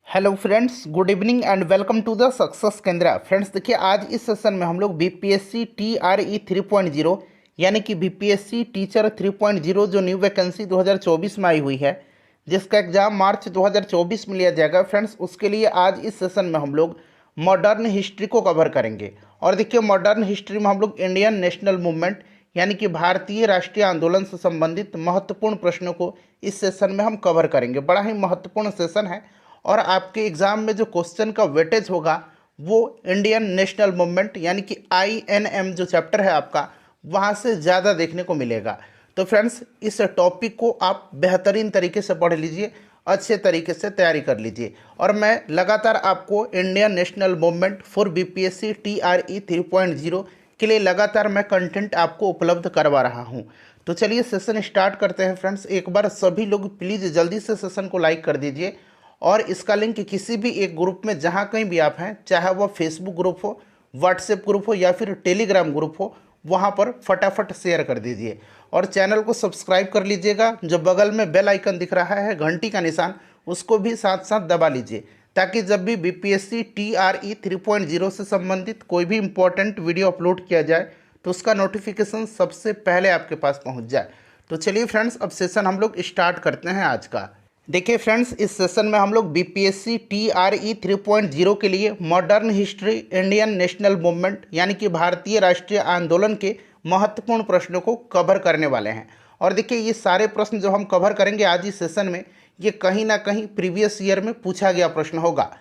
Hello friends, good evening and welcome to the success Kendra. Friends देखिए, आज इस session में हम लोग बीपीएससी टीआरई 3.0 यानी कि बीपीएससी टीचर 3.0 जो न्यू वैकेंसी 2024 में आई हुई है, जिसका एग्जाम मार्च 2024 में लिया जाएगा। फ्रेंड्स उसके लिए आज इस सेशन में हम लोग मॉडर्न हिस्ट्री को कवर करेंगे। और देखिए, मॉडर्न हिस्ट्री में हम लोग इंडियन नेशनल मूवमेंट यानी कि भारतीय राष्ट्रीय आंदोलन से संबंधित महत्वपूर्ण प्रश्नों को इस सेशन में हम कवर करेंगे। बड़ा ही महत्वपूर्ण सेशन है और आपके एग्जाम में जो क्वेश्चन का वेटेज होगा वो इंडियन नेशनल मूवमेंट यानी कि आईएनएम जो चैप्टर है आपका, वहाँ से ज़्यादा देखने को मिलेगा। तो फ्रेंड्स इस टॉपिक को आप बेहतरीन तरीके से पढ़ लीजिए, अच्छे तरीके से तैयारी कर लीजिए। और मैं लगातार आपको Indian national movement for BPSC TRE 3.0 के लिए लगातार मैं कंटेंट आपको उपलब्ध करवा रहा हूँ। तो चलिए सेशन स्टार्ट करते हैं। फ्रेंड्स एक बार सभी लोग प्लीज़ जल्दी से सेशन को लाइक कर दीजिए और इसका लिंक किसी भी एक ग्रुप में जहाँ कहीं भी आप हैं, चाहे वह फेसबुक ग्रुप हो, व्हाट्सएप ग्रुप हो या फिर टेलीग्राम ग्रुप हो, वहाँ पर फटाफट शेयर कर दीजिए। और चैनल को सब्सक्राइब कर लीजिएगा। जो बगल में बेल आइकन दिख रहा है, घंटी का निशान, उसको भी साथ साथ दबा लीजिए, ताकि जब भी बीपीएससी टीआरई 3.0 से संबंधित कोई भी इंपॉर्टेंट वीडियो अपलोड किया जाए तो उसका नोटिफिकेशन सबसे पहले आपके पास पहुँच जाए। तो चलिए फ्रेंड्स, अब सेशन हम लोग स्टार्ट करते हैं आज का। देखिए फ्रेंड्स, इस सेशन में हम लोग बीपीएससी टीआरई 3.0 के लिए modern history Indian national movement यानी कि भारतीय राष्ट्रीय आंदोलन के महत्वपूर्ण प्रश्नों को कवर करने वाले हैं। और देखिए, ये सारे प्रश्न जो हम कवर करेंगे आज इस सेशन में, ये कहीं ना कहीं प्रीवियस ईयर में पूछा गया प्रश्न होगा।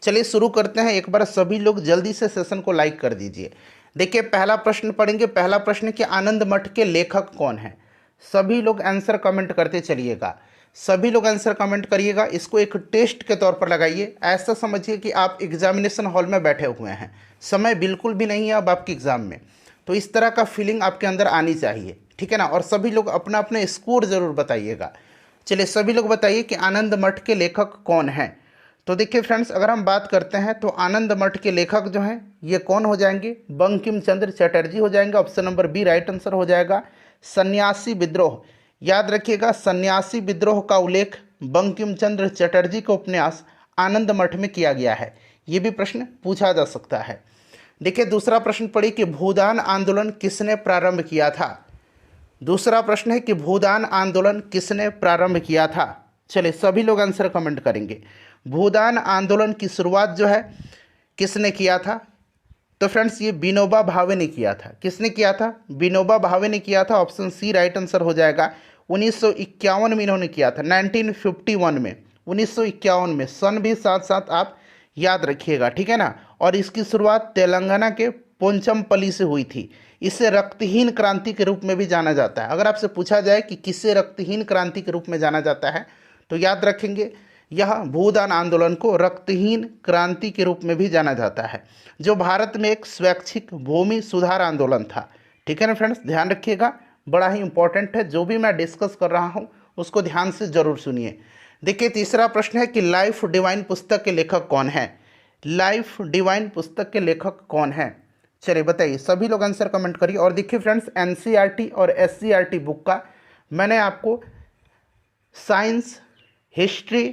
चलिए शुरू करते हैं। एक बार सभी लोग जल्दी से सेशन को लाइक कर दीजिए। देखिए, पहला प्रश्न पढ़ेंगे। पहला प्रश्न कि आनंद मठ के लेखक कौन है। सभी लोग आंसर कमेंट करते चलिएगा, सभी लोग आंसर कमेंट करिएगा। इसको एक टेस्ट के तौर पर लगाइए। ऐसा समझिए कि आप एग्जामिनेशन हॉल में बैठे हुए हैं, समय बिल्कुल भी नहीं है अब आपके एग्ज़ाम में। तो इस तरह का फीलिंग आपके अंदर आनी चाहिए, ठीक है ना। और सभी लोग अपना अपना स्कोर ज़रूर बताइएगा। चलिए सभी लोग बताइए कि आनंद मठ के लेखक कौन हैं। तो देखिए फ्रेंड्स, अगर हम बात करते हैं तो आनंद मठ के लेखक जो हैं ये कौन हो जाएंगे, बंकिम चंद्र चटर्जी हो जाएंगे। Option number B right answer हो जाएगा। सन्यासी विद्रोह, याद रखिएगा, सन्यासी विद्रोह का उल्लेख बंकिम चंद्र चटर्जी के उपन्यास आनंद मठ में किया गया है। ये भी प्रश्न पूछा जा सकता है। देखिए दूसरा प्रश्न पढ़िए कि भूदान आंदोलन किसने प्रारंभ किया था। दूसरा प्रश्न है कि भूदान आंदोलन किसने प्रारंभ किया था। चलिए सभी लोग आंसर कमेंट करेंगे। भूदान आंदोलन की शुरुआत जो है किसने किया था। तो फ्रेंड्स ये विनोबा भावे ने किया था। किसने किया था? विनोबा भावे ने किया था। ऑप्शन सी राइट आंसर हो जाएगा। 1951 में इन्होंने किया था, 1951 में, 1951 में। सन भी साथ साथ आप याद रखिएगा, ठीक है ना। और इसकी शुरुआत तेलंगाना के पोंचमपल्ली से हुई थी। इसे रक्तहीन क्रांति के रूप में भी जाना जाता है। अगर आपसे पूछा जाए कि किसे रक्तहीन क्रांति के रूप में जाना जाता है तो याद रखेंगे, यह भूदान आंदोलन को रक्तहीन क्रांति के रूप में भी जाना जाता है, जो भारत में एक स्वैच्छिक भूमि सुधार आंदोलन था। ठीक है ना फ्रेंड्स, ध्यान रखिएगा, बड़ा ही इंपॉर्टेंट है। जो भी मैं डिस्कस कर रहा हूँ उसको ध्यान से जरूर सुनिए। देखिए तीसरा प्रश्न है कि लाइफ डिवाइन पुस्तक के लेखक कौन है। लाइफ डिवाइन पुस्तक के लेखक कौन है, चलिए बताइए। सभी लोग आंसर कमेंट करिए। और देखिए फ्रेंड्स, एनसीईआरटी और एससीईआरटी बुक का मैंने आपको science, history,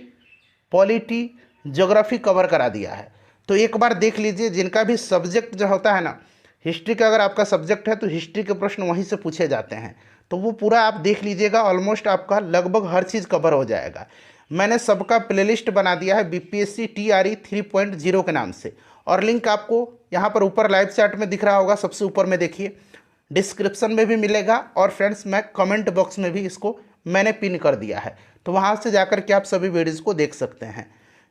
polity, geography cover करा दिया है। तो एक बार देख लीजिए, जिनका भी सब्जेक्ट जो होता है ना, हिस्ट्री का अगर आपका सब्जेक्ट है तो हिस्ट्री के प्रश्न वहीं से पूछे जाते हैं। तो वो पूरा आप देख लीजिएगा, ऑलमोस्ट आपका लगभग हर चीज़ कवर हो जाएगा। मैंने सबका प्लेलिस्ट बना दिया है बीपीएससी टीआरई 3.0 के नाम से। और लिंक आपको यहाँ पर ऊपर लाइव चैट में दिख रहा होगा, सबसे ऊपर में देखिए, डिस्क्रिप्शन में भी मिलेगा। और फ्रेंड्स मैं कमेंट बॉक्स में भी इसको मैंने पिन कर दिया है, तो वहाँ से जाकर के आप सभी वीडियोज़ को देख सकते हैं।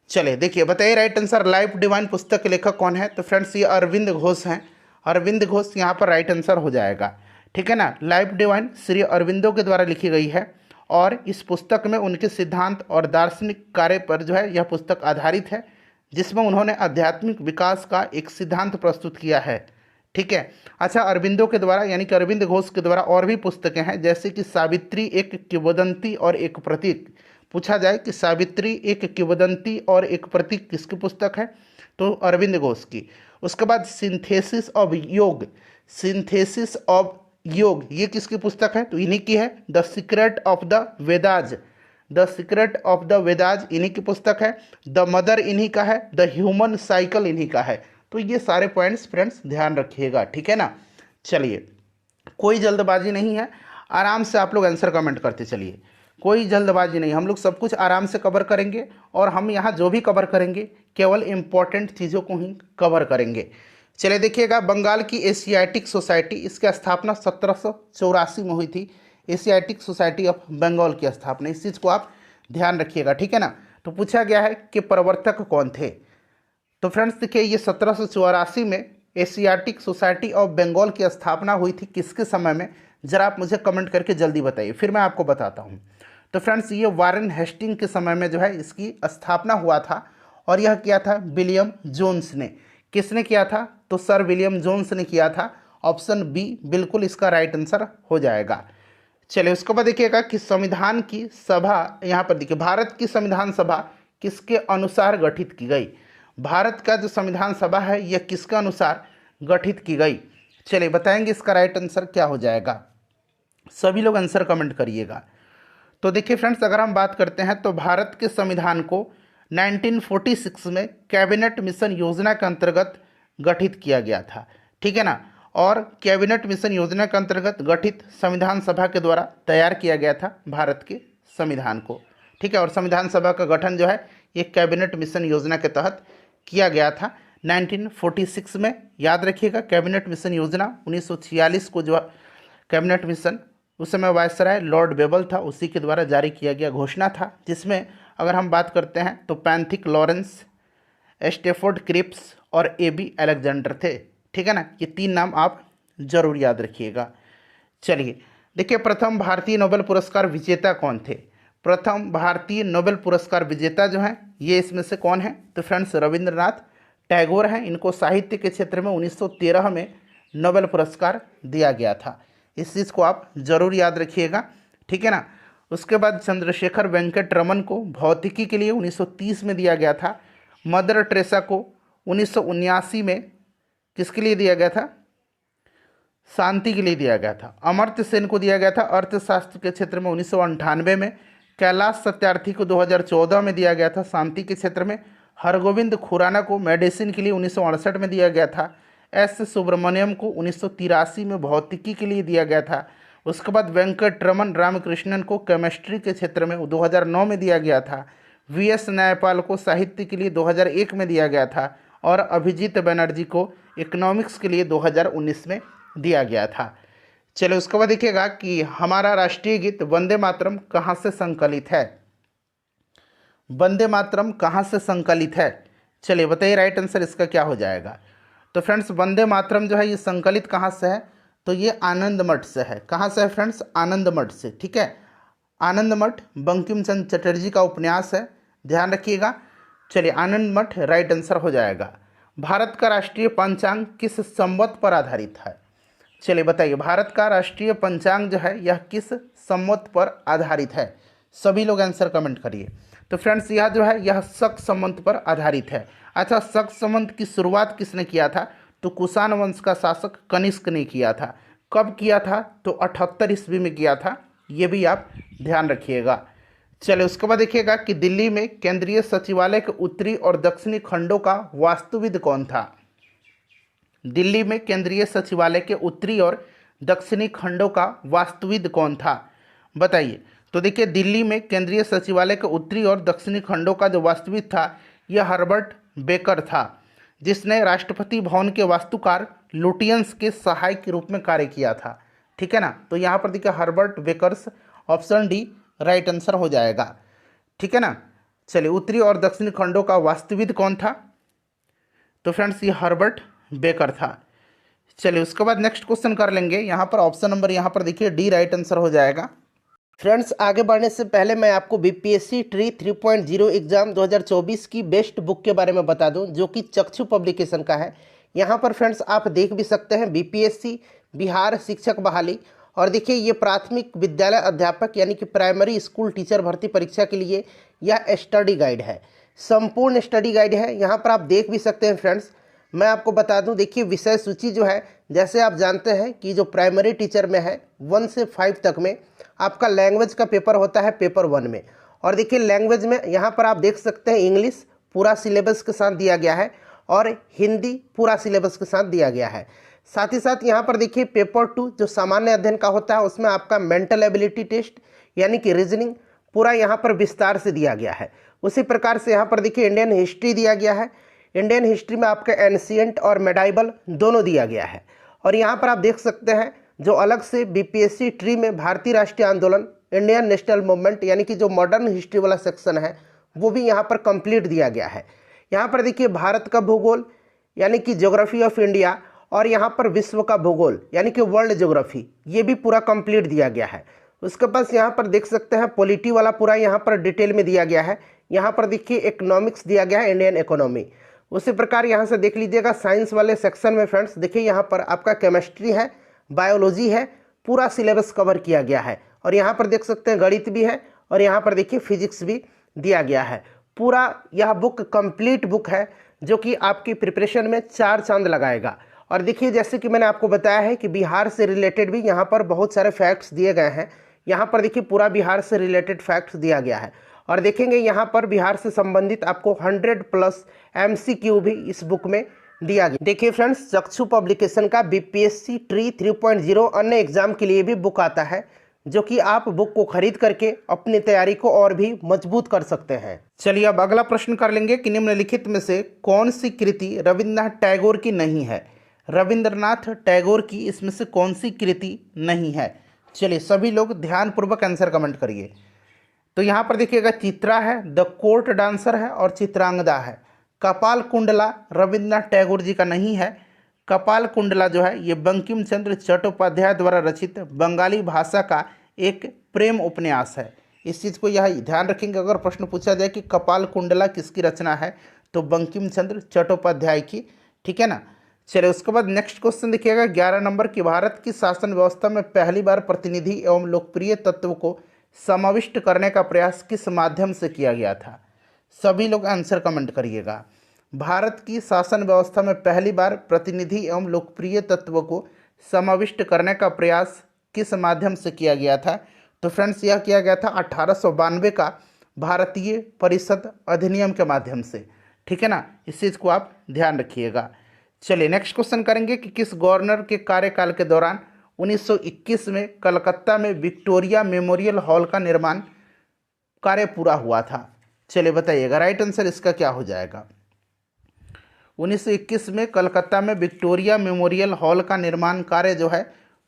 चलिए देखिए, बताइए राइट आंसर लाइफ डिवाइन पुस्तक के लेखक कौन है। तो फ्रेंड्स ये अरविंद घोष हैं। अरविंद घोष यहाँ पर राइट आंसर हो जाएगा, ठीक है ना। लाइफ डिवाइन श्री अरविंदो के द्वारा लिखी गई है और इस पुस्तक में उनके सिद्धांत और दार्शनिक कार्य पर जो है यह पुस्तक आधारित है, जिसमें उन्होंने आध्यात्मिक विकास का एक सिद्धांत प्रस्तुत किया है, ठीक है। अच्छा, अरविंदो के द्वारा यानी कि अरविंद घोष के द्वारा और भी पुस्तकें हैं, जैसे कि सावित्री एक किंवदंती और एक प्रतीक। पूछा जाए कि सावित्री एक किंवदंती और एक प्रतीक किसकी पुस्तक है, तो अरविंद घोष की। उसके बाद सिंथेसिस ऑफ योग, सिंथेसिस ऑफ योग ये किसकी पुस्तक है, तो इन्हीं की है। The secret of the Vedas, the secret of the Vedas इन्हीं की पुस्तक है, द मदर इन्हीं का है, द ह्यूमन साइकिल इन्हीं का है। तो ये सारे पॉइंट्स फ्रेंड्स ध्यान रखिएगा, ठीक है ना। चलिए, कोई जल्दबाजी नहीं है, आराम से आप लोग आंसर कमेंट करते चलिए, कोई जल्दबाजी नहीं, हम लोग सब कुछ आराम से कवर करेंगे और हम यहाँ जो भी कवर करेंगे केवल इम्पोर्टेंट चीज़ों को ही कवर करेंगे। चलिए देखिएगा, बंगाल की एशियाटिक सोसाइटी, इसकी स्थापना 1784 में हुई थी। एशियाटिक सोसाइटी ऑफ बंगाल की स्थापना, इस चीज़ को आप ध्यान रखिएगा, ठीक है ना। तो पूछा गया है कि प्रवर्तक कौन थे। तो फ्रेंड्स देखिए, ये 1784 में एशियाटिक सोसाइटी ऑफ बंगाल की स्थापना हुई थी, किसके समय में, जरा आप मुझे कमेंट करके जल्दी बताइए, फिर मैं आपको बताता हूँ। तो फ्रेंड्स ये वारेन हेस्टिंग के समय में जो है इसकी स्थापना हुआ था, और यह किया था विलियम जोन्स ने। किसने किया था, तो सर विलियम जोन्स ने किया था। ऑप्शन बी बिल्कुल इसका राइट आंसर हो जाएगा। चलिए, उसके बाद देखिएगा कि संविधान की सभा, यहाँ पर देखिए भारत की संविधान सभा किसके अनुसार गठित की गई। भारत का जो संविधान सभा है यह किसके अनुसार गठित की गई। चलिए बताएंगे इसका राइट आंसर क्या हो जाएगा, सभी लोग आंसर कमेंट करिएगा। तो देखिए फ्रेंड्स, अगर हम बात करते हैं तो भारत के संविधान को 1946 में कैबिनेट मिशन योजना के अंतर्गत गठित किया गया था, ठीक है ना। और कैबिनेट मिशन योजना के अंतर्गत गठित संविधान सभा के द्वारा तैयार किया गया था भारत के संविधान को, ठीक है। और संविधान सभा का गठन जो है ये कैबिनेट मिशन योजना के तहत किया गया था 1946 में। याद रखिएगा, कैबिनेट मिशन योजना 1946 को जो कैबिनेट मिशन, उस समय वायसराय लॉर्ड बेबल था, उसी के द्वारा जारी किया गया घोषणा था, जिसमें अगर हम बात करते हैं तो पैंथिक लॉरेंस, स्टेफोर्ड क्रिप्स और एबी अलेक्जेंडर थे, ठीक है ना। ये तीन नाम आप जरूर याद रखिएगा। चलिए देखिए, प्रथम भारतीय नोबेल पुरस्कार विजेता कौन थे। प्रथम भारतीय नोबेल पुरस्कार विजेता जो हैं ये इसमें से कौन है, तो फ्रेंड्स रविंद्रनाथ टैगोर हैं। इनको साहित्य के क्षेत्र में 1913 में नोबेल पुरस्कार दिया गया था, इस चीज़ को आप जरूर याद रखिएगा, ठीक है ना। उसके बाद चंद्रशेखर वेंकट रमन को भौतिकी के लिए 1930 में दिया गया था। मदर टेरेसा को 1979 में किसके लिए दिया गया था, शांति के लिए दिया गया था। अमर्त्य सेन को दिया गया था अर्थशास्त्र के क्षेत्र में 1998 में। कैलाश सत्यार्थी को 2014 में दिया गया था शांति के क्षेत्र में। हरगोविंद खुराना को मेडिसिन के लिए 1968 में दिया गया था। एस सुब्रमण्यम को 1983 में भौतिकी के लिए दिया गया था। उसके बाद वेंकटरमन रामकृष्णन को केमिस्ट्री के क्षेत्र में 2009 में दिया गया था। वीएस न्यायपाल को साहित्य के लिए 2001 में दिया गया था। और अभिजीत बनर्जी को इकोनॉमिक्स के लिए 2019 में दिया गया था। चलो उसके बाद देखिएगा कि हमारा राष्ट्रीय गीत वंदे मातरम कहाँ से संकलित है। वंदे मातरम कहाँ से संकलित है, चलिए बताइए राइट आंसर इसका क्या हो जाएगा। तो फ्रेंड्स वंदे मातरम जो है ये संकलित कहाँ से है, तो ये आनंद मठ से है। कहाँ से है फ्रेंड्स, आनंद मठ से, ठीक है। आनंद मठ बंकिम चंद्र चटर्जी का उपन्यास है, ध्यान रखिएगा। चलिए आनंद मठ राइट आंसर हो जाएगा। भारत का राष्ट्रीय पंचांग किस संवत पर आधारित है, चलिए बताइए भारत का राष्ट्रीय पंचांग जो है यह किस संवत पर आधारित है, सभी लोग आंसर कमेंट करिए। तो फ्रेंड्स यह जो है यह शक संवत पर आधारित है। अच्छा, शक संवत की शुरुआत किसने किया था, तो कुषाण वंश का शासक कनिष्क ने किया था। कब किया था, तो 78 ईस्वी में किया था, ये भी आप ध्यान रखिएगा। चलिए उसके बाद देखिएगा कि दिल्ली में केंद्रीय सचिवालय के उत्तरी और दक्षिणी खंडों का वास्तुविद कौन था। दिल्ली में केंद्रीय सचिवालय के उत्तरी और दक्षिणी खंडों का वास्तुविद कौन था, बताइए। तो देखिए दिल्ली में केंद्रीय सचिवालय के उत्तरी और दक्षिणी खंडों का जो वास्तुविद था यह हर्बर्ट बेकर था, जिसने राष्ट्रपति भवन के वास्तुकार लुटियंस के सहायक के रूप में कार्य किया था, ठीक है ना। तो यहाँ पर देखिए Herbert Bakers, option D right answer हो जाएगा, ठीक है ना। चलिए उत्तरी और दक्षिणी खंडों का वास्तुविद कौन था, तो फ्रेंड्स ये हर्बर्ट बेकर था। चलिए उसके बाद नेक्स्ट क्वेश्चन कर लेंगे। यहाँ पर ऑप्शन नंबर यहाँ पर देखिए डी राइट आंसर हो जाएगा। फ्रेंड्स आगे बढ़ने से पहले मैं आपको बीपीएससी ट्री 3.0 एग्जाम 2024 की बेस्ट बुक के बारे में बता दूं, जो कि चक्षु पब्लिकेशन का है। यहाँ पर फ्रेंड्स आप देख भी सकते हैं बीपीएससी बिहार शिक्षक बहाली, और देखिए ये प्राथमिक विद्यालय अध्यापक यानी कि प्राइमरी स्कूल टीचर भर्ती परीक्षा के लिए यह स्टडी गाइड है, संपूर्ण स्टडी गाइड है। यहाँ पर आप देख भी सकते हैं फ्रेंड्स। मैं आपको बता दूं, देखिए विषय सूची जो है, जैसे आप जानते हैं कि जो प्राइमरी टीचर में है 1 से 5 तक में आपका लैंग्वेज का पेपर होता है पेपर 1 में, और देखिए लैंग्वेज में यहाँ पर आप देख सकते हैं इंग्लिश पूरा सिलेबस के साथ दिया गया है और हिंदी पूरा सिलेबस के साथ दिया गया है। साथ ही साथ यहाँ पर देखिए पेपर 2 जो सामान्य अध्ययन का होता है उसमें आपका मेंटल एबिलिटी टेस्ट यानी कि रीजनिंग पूरा यहाँ पर विस्तार से दिया गया है। उसी प्रकार से यहाँ पर देखिए इंडियन हिस्ट्री दिया गया है। इंडियन हिस्ट्री में आपका एंशिएंट और मेडाइवल दोनों दिया गया है। और यहाँ पर आप देख सकते हैं जो अलग से बीपीएससी ट्री में भारतीय राष्ट्रीय आंदोलन इंडियन नेशनल मूवमेंट यानी कि जो मॉडर्न हिस्ट्री वाला सेक्शन है वो भी यहाँ पर कंप्लीट दिया गया है। यहाँ पर देखिए भारत का भूगोल यानी कि ज्योग्राफी ऑफ इंडिया और यहाँ पर विश्व का भूगोल यानी कि वर्ल्ड ज्योग्राफी ये भी पूरा कंप्लीट दिया गया है। उसके पास यहाँ पर देख सकते हैं पॉलिटी वाला पूरा यहाँ पर डिटेल में दिया गया है। यहाँ पर देखिए इकोनॉमिक्स दिया गया है, इंडियन इकोनॉमी। उसी प्रकार यहाँ से देख लीजिएगा साइंस वाले सेक्शन में फ्रेंड्स देखिए यहाँ पर आपका केमिस्ट्री है, बायोलॉजी है, पूरा सिलेबस कवर किया गया है। और यहाँ पर देख सकते हैं गणित भी है और यहाँ पर देखिए फिजिक्स भी दिया गया है। पूरा यह बुक कंप्लीट बुक है जो कि आपकी प्रिपरेशन में 4 चांद लगाएगा। और देखिए जैसे कि मैंने आपको बताया है कि बिहार से रिलेटेड भी यहाँ पर बहुत सारे फैक्ट्स दिए गए हैं। यहाँ पर देखिए पूरा बिहार से रिलेटेड फैक्ट्स दिया गया है और देखेंगे यहाँ पर बिहार से संबंधित आपको 100+ MCQ भी इस बुक में दिया गया। देखिए फ्रेंड्स चक्षु पब्लिकेशन का बीपीएससी ट्री 3.0 अन्य एग्जाम के लिए भी बुक आता है जो कि आप बुक को खरीद करके अपनी तैयारी को और भी मजबूत कर सकते हैं। चलिए अब अगला प्रश्न कर लेंगे कि निम्नलिखित में से कौन सी कृति रविन्द्रनाथ टैगोर की नहीं है। रविंद्रनाथ टैगोर की इसमें से कौन सी कृति नहीं है। चलिए सभी लोग ध्यानपूर्वक आंसर कमेंट करिए। तो यहाँ पर देखिएगा चित्रा है, द कोर्ट डांसर है और चित्रांगदा है। कपाल कुंडला रविंद्रनाथ टैगोर जी का नहीं है। कपाल कुंडला जो है ये बंकिम चंद्र चट्टोपाध्याय द्वारा रचित बंगाली भाषा का एक प्रेम उपन्यास है। इस चीज़ को यह ध्यान रखेंगे, अगर प्रश्न पूछा जाए कि कपाल कुंडला किसकी रचना है तो बंकिम चंद्र चट्टोपाध्याय की, ठीक है ना। चलिए उसके बाद नेक्स्ट क्वेश्चन देखिएगा 11 नंबर की भारत की शासन व्यवस्था में पहली बार प्रतिनिधि एवं लोकप्रिय तत्व को समाविष्ट करने का प्रयास किस माध्यम से किया गया था। सभी लोग आंसर कमेंट करिएगा। भारत की शासन व्यवस्था में पहली बार प्रतिनिधि एवं लोकप्रिय तत्व को समाविष्ट करने का प्रयास किस माध्यम से किया गया था। तो फ्रेंड्स यह किया गया था 1892 का भारतीय परिषद अधिनियम के माध्यम से, ठीक है ना। इस चीज़ को आप ध्यान रखिएगा। चलिए नेक्स्ट क्वेश्चन करेंगे कि किस गवर्नर के कार्यकाल के दौरान 1921 में कलकत्ता में विक्टोरिया मेमोरियल हॉल का निर्माण कार्य पूरा हुआ था। चलिए बताइएगा राइट आंसर इसका क्या हो जाएगा। 1921 में कलकत्ता में विक्टोरिया मेमोरियल हॉल का निर्माण कार्य जो है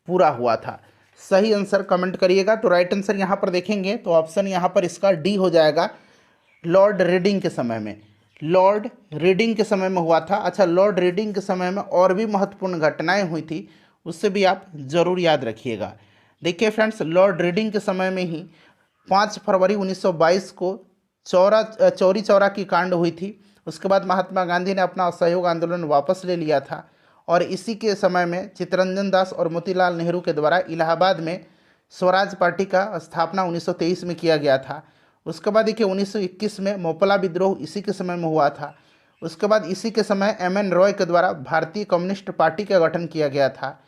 पूरा हुआ था। सही आंसर कमेंट करिएगा। तो राइट आंसर यहाँ पर देखेंगे तो ऑप्शन यहाँ पर इसका डी हो जाएगा, लॉर्ड रीडिंग के समय में। लॉर्ड रीडिंग के समय में हुआ था। अच्छा, लॉर्ड रीडिंग के समय में और भी महत्वपूर्ण घटनाएं हुई थी, उससे भी आप ज़रूर याद रखिएगा। देखिए फ्रेंड्स लॉर्ड रीडिंग के समय में ही 5 फरवरी 1922 को चौरी चौरा की कांड हुई थी। उसके बाद महात्मा गांधी ने अपना असहयोग आंदोलन वापस ले लिया था और इसी के समय में चित्तरंजन दास और मोतीलाल नेहरू के द्वारा इलाहाबाद में स्वराज पार्टी का स्थापना 1923 में किया गया था। उसके बाद देखिए 1921 में मोपला विद्रोह इसी के समय में हुआ था। उसके बाद इसी के समय एम.एन. रॉय के द्वारा भारतीय कम्युनिस्ट पार्टी का गठन किया गया था।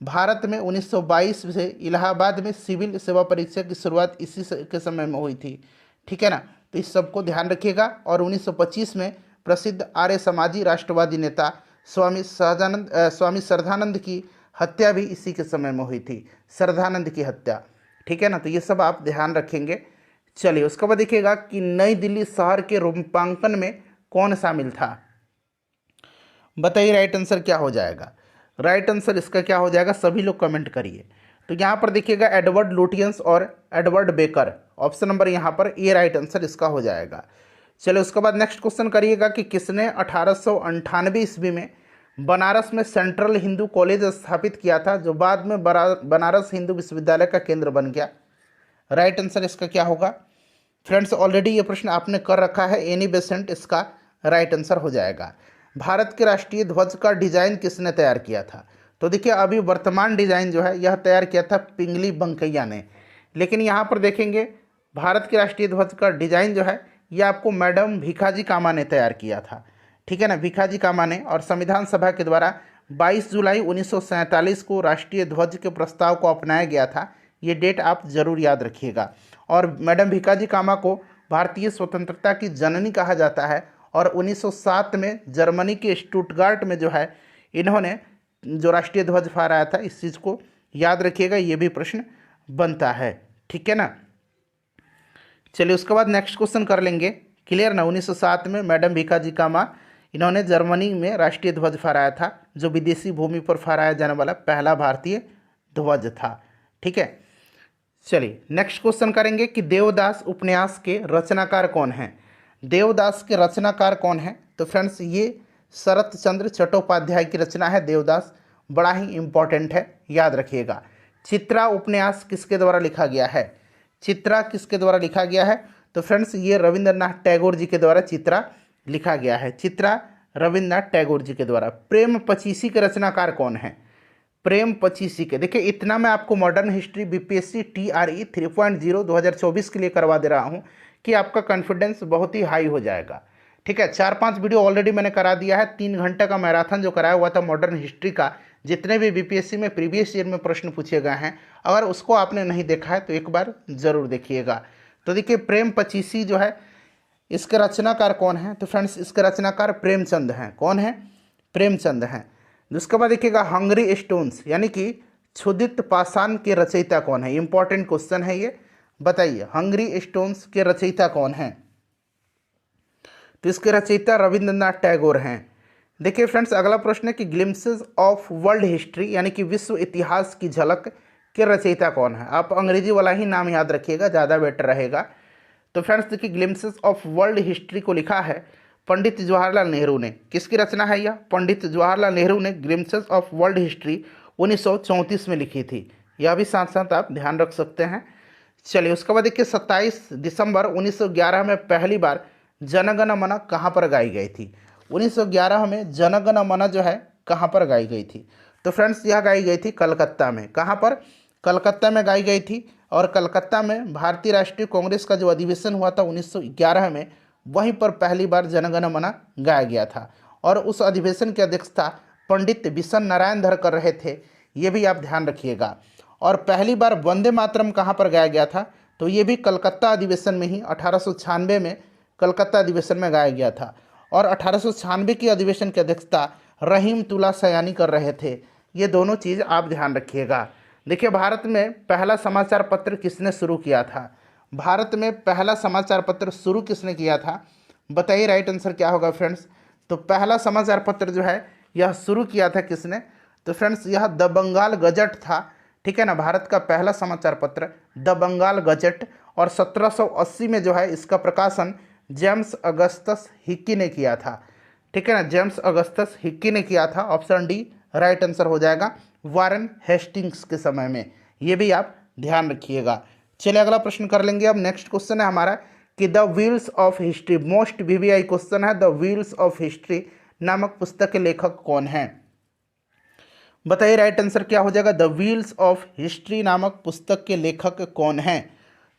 भारत में 1922 से इलाहाबाद में सिविल सेवा परीक्षा की शुरुआत इसी के समय में हुई थी, ठीक है ना। तो इस सबको ध्यान रखिएगा। और 1925 में प्रसिद्ध आर्य समाजी राष्ट्रवादी नेता स्वामी श्रद्धानंद की हत्या भी इसी के समय में हुई थी, श्रद्धानंद की हत्या, ठीक है ना। तो ये सब आप ध्यान रखेंगे। चलिए उसके बाद देखिएगा कि नई दिल्ली शहर के रूपांकन में कौन शामिल था। बताइए राइट आंसर क्या हो जाएगा। राइट आंसर इसका क्या हो जाएगा, सभी लोग कमेंट करिए। तो यहाँ पर देखिएगा एडवर्ड लुटियंस और एडवर्ड बेकर, ऑप्शन नंबर यहाँ पर ए राइट आंसर इसका हो जाएगा। चलिए उसके बाद नेक्स्ट क्वेश्चन करिएगा कि किसने 1898 ईस्वी में बनारस में सेंट्रल हिंदू कॉलेज स्थापित किया था जो बाद में बनारस हिंदू विश्वविद्यालय का केंद्र बन गया। राइट आंसर इसका क्या होगा। फ्रेंड्स ऑलरेडी ये प्रश्न आपने कर रखा है, एनी बेसेंट इसका राइट आंसर हो जाएगा। भारत के राष्ट्रीय ध्वज का डिजाइन किसने तैयार किया था। तो देखिए अभी वर्तमान डिजाइन जो है यह तैयार किया था पिंगली बंकैया ने, लेकिन यहाँ पर देखेंगे भारत के राष्ट्रीय ध्वज का डिजाइन जो है यह आपको मैडम भीखाजी कामा ने तैयार किया था, ठीक है ना, भीखाजी कामा ने। और संविधान सभा के द्वारा 22 जुलाई 1947 को राष्ट्रीय ध्वज के प्रस्ताव को अपनाया गया था। ये डेट आप जरूर याद रखिएगा। और मैडम भीखाजी कामा को भारतीय स्वतंत्रता की जननी कहा जाता है। और 1907 में जर्मनी के स्टुटगार्ट में जो है इन्होंने जो राष्ट्रीय ध्वज फहराया था। इस चीज़ को याद रखिएगा, ये भी प्रश्न बनता है, ठीक है ना। चलिए उसके बाद नेक्स्ट क्वेश्चन कर लेंगे। क्लियर ना। 1907 में मैडम भीकाजी कामा इन्होंने जर्मनी में राष्ट्रीय ध्वज फहराया था, जो विदेशी भूमि पर फहराया जाने वाला पहला भारतीय ध्वज था, ठीक है। चलिए नेक्स्ट क्वेश्चन करेंगे कि देवदास उपन्यास के रचनाकार कौन हैं। देवदास के रचनाकार कौन हैं? तो फ्रेंड्स ये शरत चंद्र चट्टोपाध्याय की रचना है देवदास, बड़ा ही इंपॉर्टेंट है, याद रखिएगा। चित्रा उपन्यास किसके द्वारा लिखा गया है? चित्रा किसके द्वारा लिखा गया है? तो फ्रेंड्स ये रविंद्रनाथ टैगोर जी के द्वारा चित्रा लिखा गया है। चित्रा रविंद्रनाथ टैगोर जी के द्वारा। प्रेम पचीसी के रचनाकार कौन है? प्रेम पचीसी के, देखिए इतना मैं आपको मॉडर्न हिस्ट्री बीपीएससी टीआरई 3.0 2024 के लिए करवा दे रहा हूँ कि आपका कॉन्फिडेंस बहुत ही हाई हो जाएगा, ठीक है। 4-5 वीडियो ऑलरेडी मैंने करा दिया है। 3 घंटे का मैराथन जो कराया हुआ था मॉडर्न हिस्ट्री का, जितने भी बीपीएससी में प्रीवियस ईयर में प्रश्न पूछे गए हैं, अगर उसको आपने नहीं देखा है तो एक बार ज़रूर देखिएगा। तो देखिए प्रेम पचीसी जो है इसके रचनाकार कौन है? तो फ्रेंड्स इसके रचनाकार प्रेमचंद हैं। कौन है? प्रेमचंद हैं। उसके बाद देखिएगा हंगरी स्टोन्स यानी कि क्षुदित पाषाण के रचयिता कौन है? इंपॉर्टेंट क्वेश्चन है ये, बताइए हंगरी स्टोन्स के रचयिता कौन है? तो इसके रचयिता रविंद्रनाथ टैगोर हैं। देखिए फ्रेंड्स अगला प्रश्न है कि ग्लिम्पसेस ऑफ वर्ल्ड हिस्ट्री यानी कि विश्व इतिहास की झलक के रचयिता कौन है? आप अंग्रेजी वाला ही नाम याद रखिएगा, ज़्यादा बेटर रहेगा। तो फ्रेंड्स देखिए ग्लिम्पसेस ऑफ वर्ल्ड हिस्ट्री को लिखा है पंडित जवाहरलाल नेहरू ने। किसकी रचना है यह? पंडित जवाहरलाल नेहरू ने ग्लिम्पसेस ऑफ वर्ल्ड हिस्ट्री 1934 में लिखी थी। यह भी साथ साथ आप ध्यान रख सकते हैं। चलिए उसके बाद देखिए 27 दिसंबर 1911 में पहली बार जनगण मन कहाँ पर गाई गई थी? 1911 में जनगण मन जो है कहाँ पर गाई गई थी? तो फ्रेंड्स यह गाई गई थी कलकत्ता में। कहाँ पर? कलकत्ता में गाई गई थी। और कलकत्ता में भारतीय राष्ट्रीय कांग्रेस का जो अधिवेशन हुआ था 1911 में, वहीं पर पहली बार जनगण मन गाया गया था। और उस अधिवेशन की अध्यक्षता पंडित बिशन नारायण धर कर रहे थे, ये भी आप ध्यान रखिएगा। और पहली बार वंदे मातरम कहाँ पर गाया गया था? तो ये भी कलकत्ता अधिवेशन में ही 1896 में कलकत्ता अधिवेशन में गाया गया था। और 1896 की अधिवेशन की अध्यक्षता रहीम तुला सयानी कर रहे थे। ये दोनों चीज़ आप ध्यान रखिएगा। देखिए भारत में पहला समाचार पत्र किसने शुरू किया था? भारत में पहला समाचार पत्र शुरू किसने किया था? बताइए राइट आंसर क्या होगा फ्रेंड्स। तो पहला समाचार पत्र जो है यह शुरू किया था किसने? तो फ्रेंड्स यह द बंगाल गजट था, ठीक है ना। भारत का पहला समाचार पत्र द बंगाल गजट। और 1780 में जो है इसका प्रकाशन जेम्स अगस्तस हिक्की ने किया था, ठीक है ना। जेम्स अगस्तस हिक्की ने किया था। ऑप्शन डी राइट आंसर हो जाएगा, वारेन हेस्टिंग्स के समय में। ये भी आप ध्यान रखिएगा। चलिए अगला प्रश्न कर लेंगे। अब नेक्स्ट क्वेश्चन है हमारा कि the wheels of history, most VVI question है, द व्हील्स ऑफ हिस्ट्री नामक पुस्तक के लेखक कौन है? बताइए राइट आंसर क्या हो जाएगा। द व्हील्स ऑफ हिस्ट्री नामक पुस्तक के लेखक कौन है?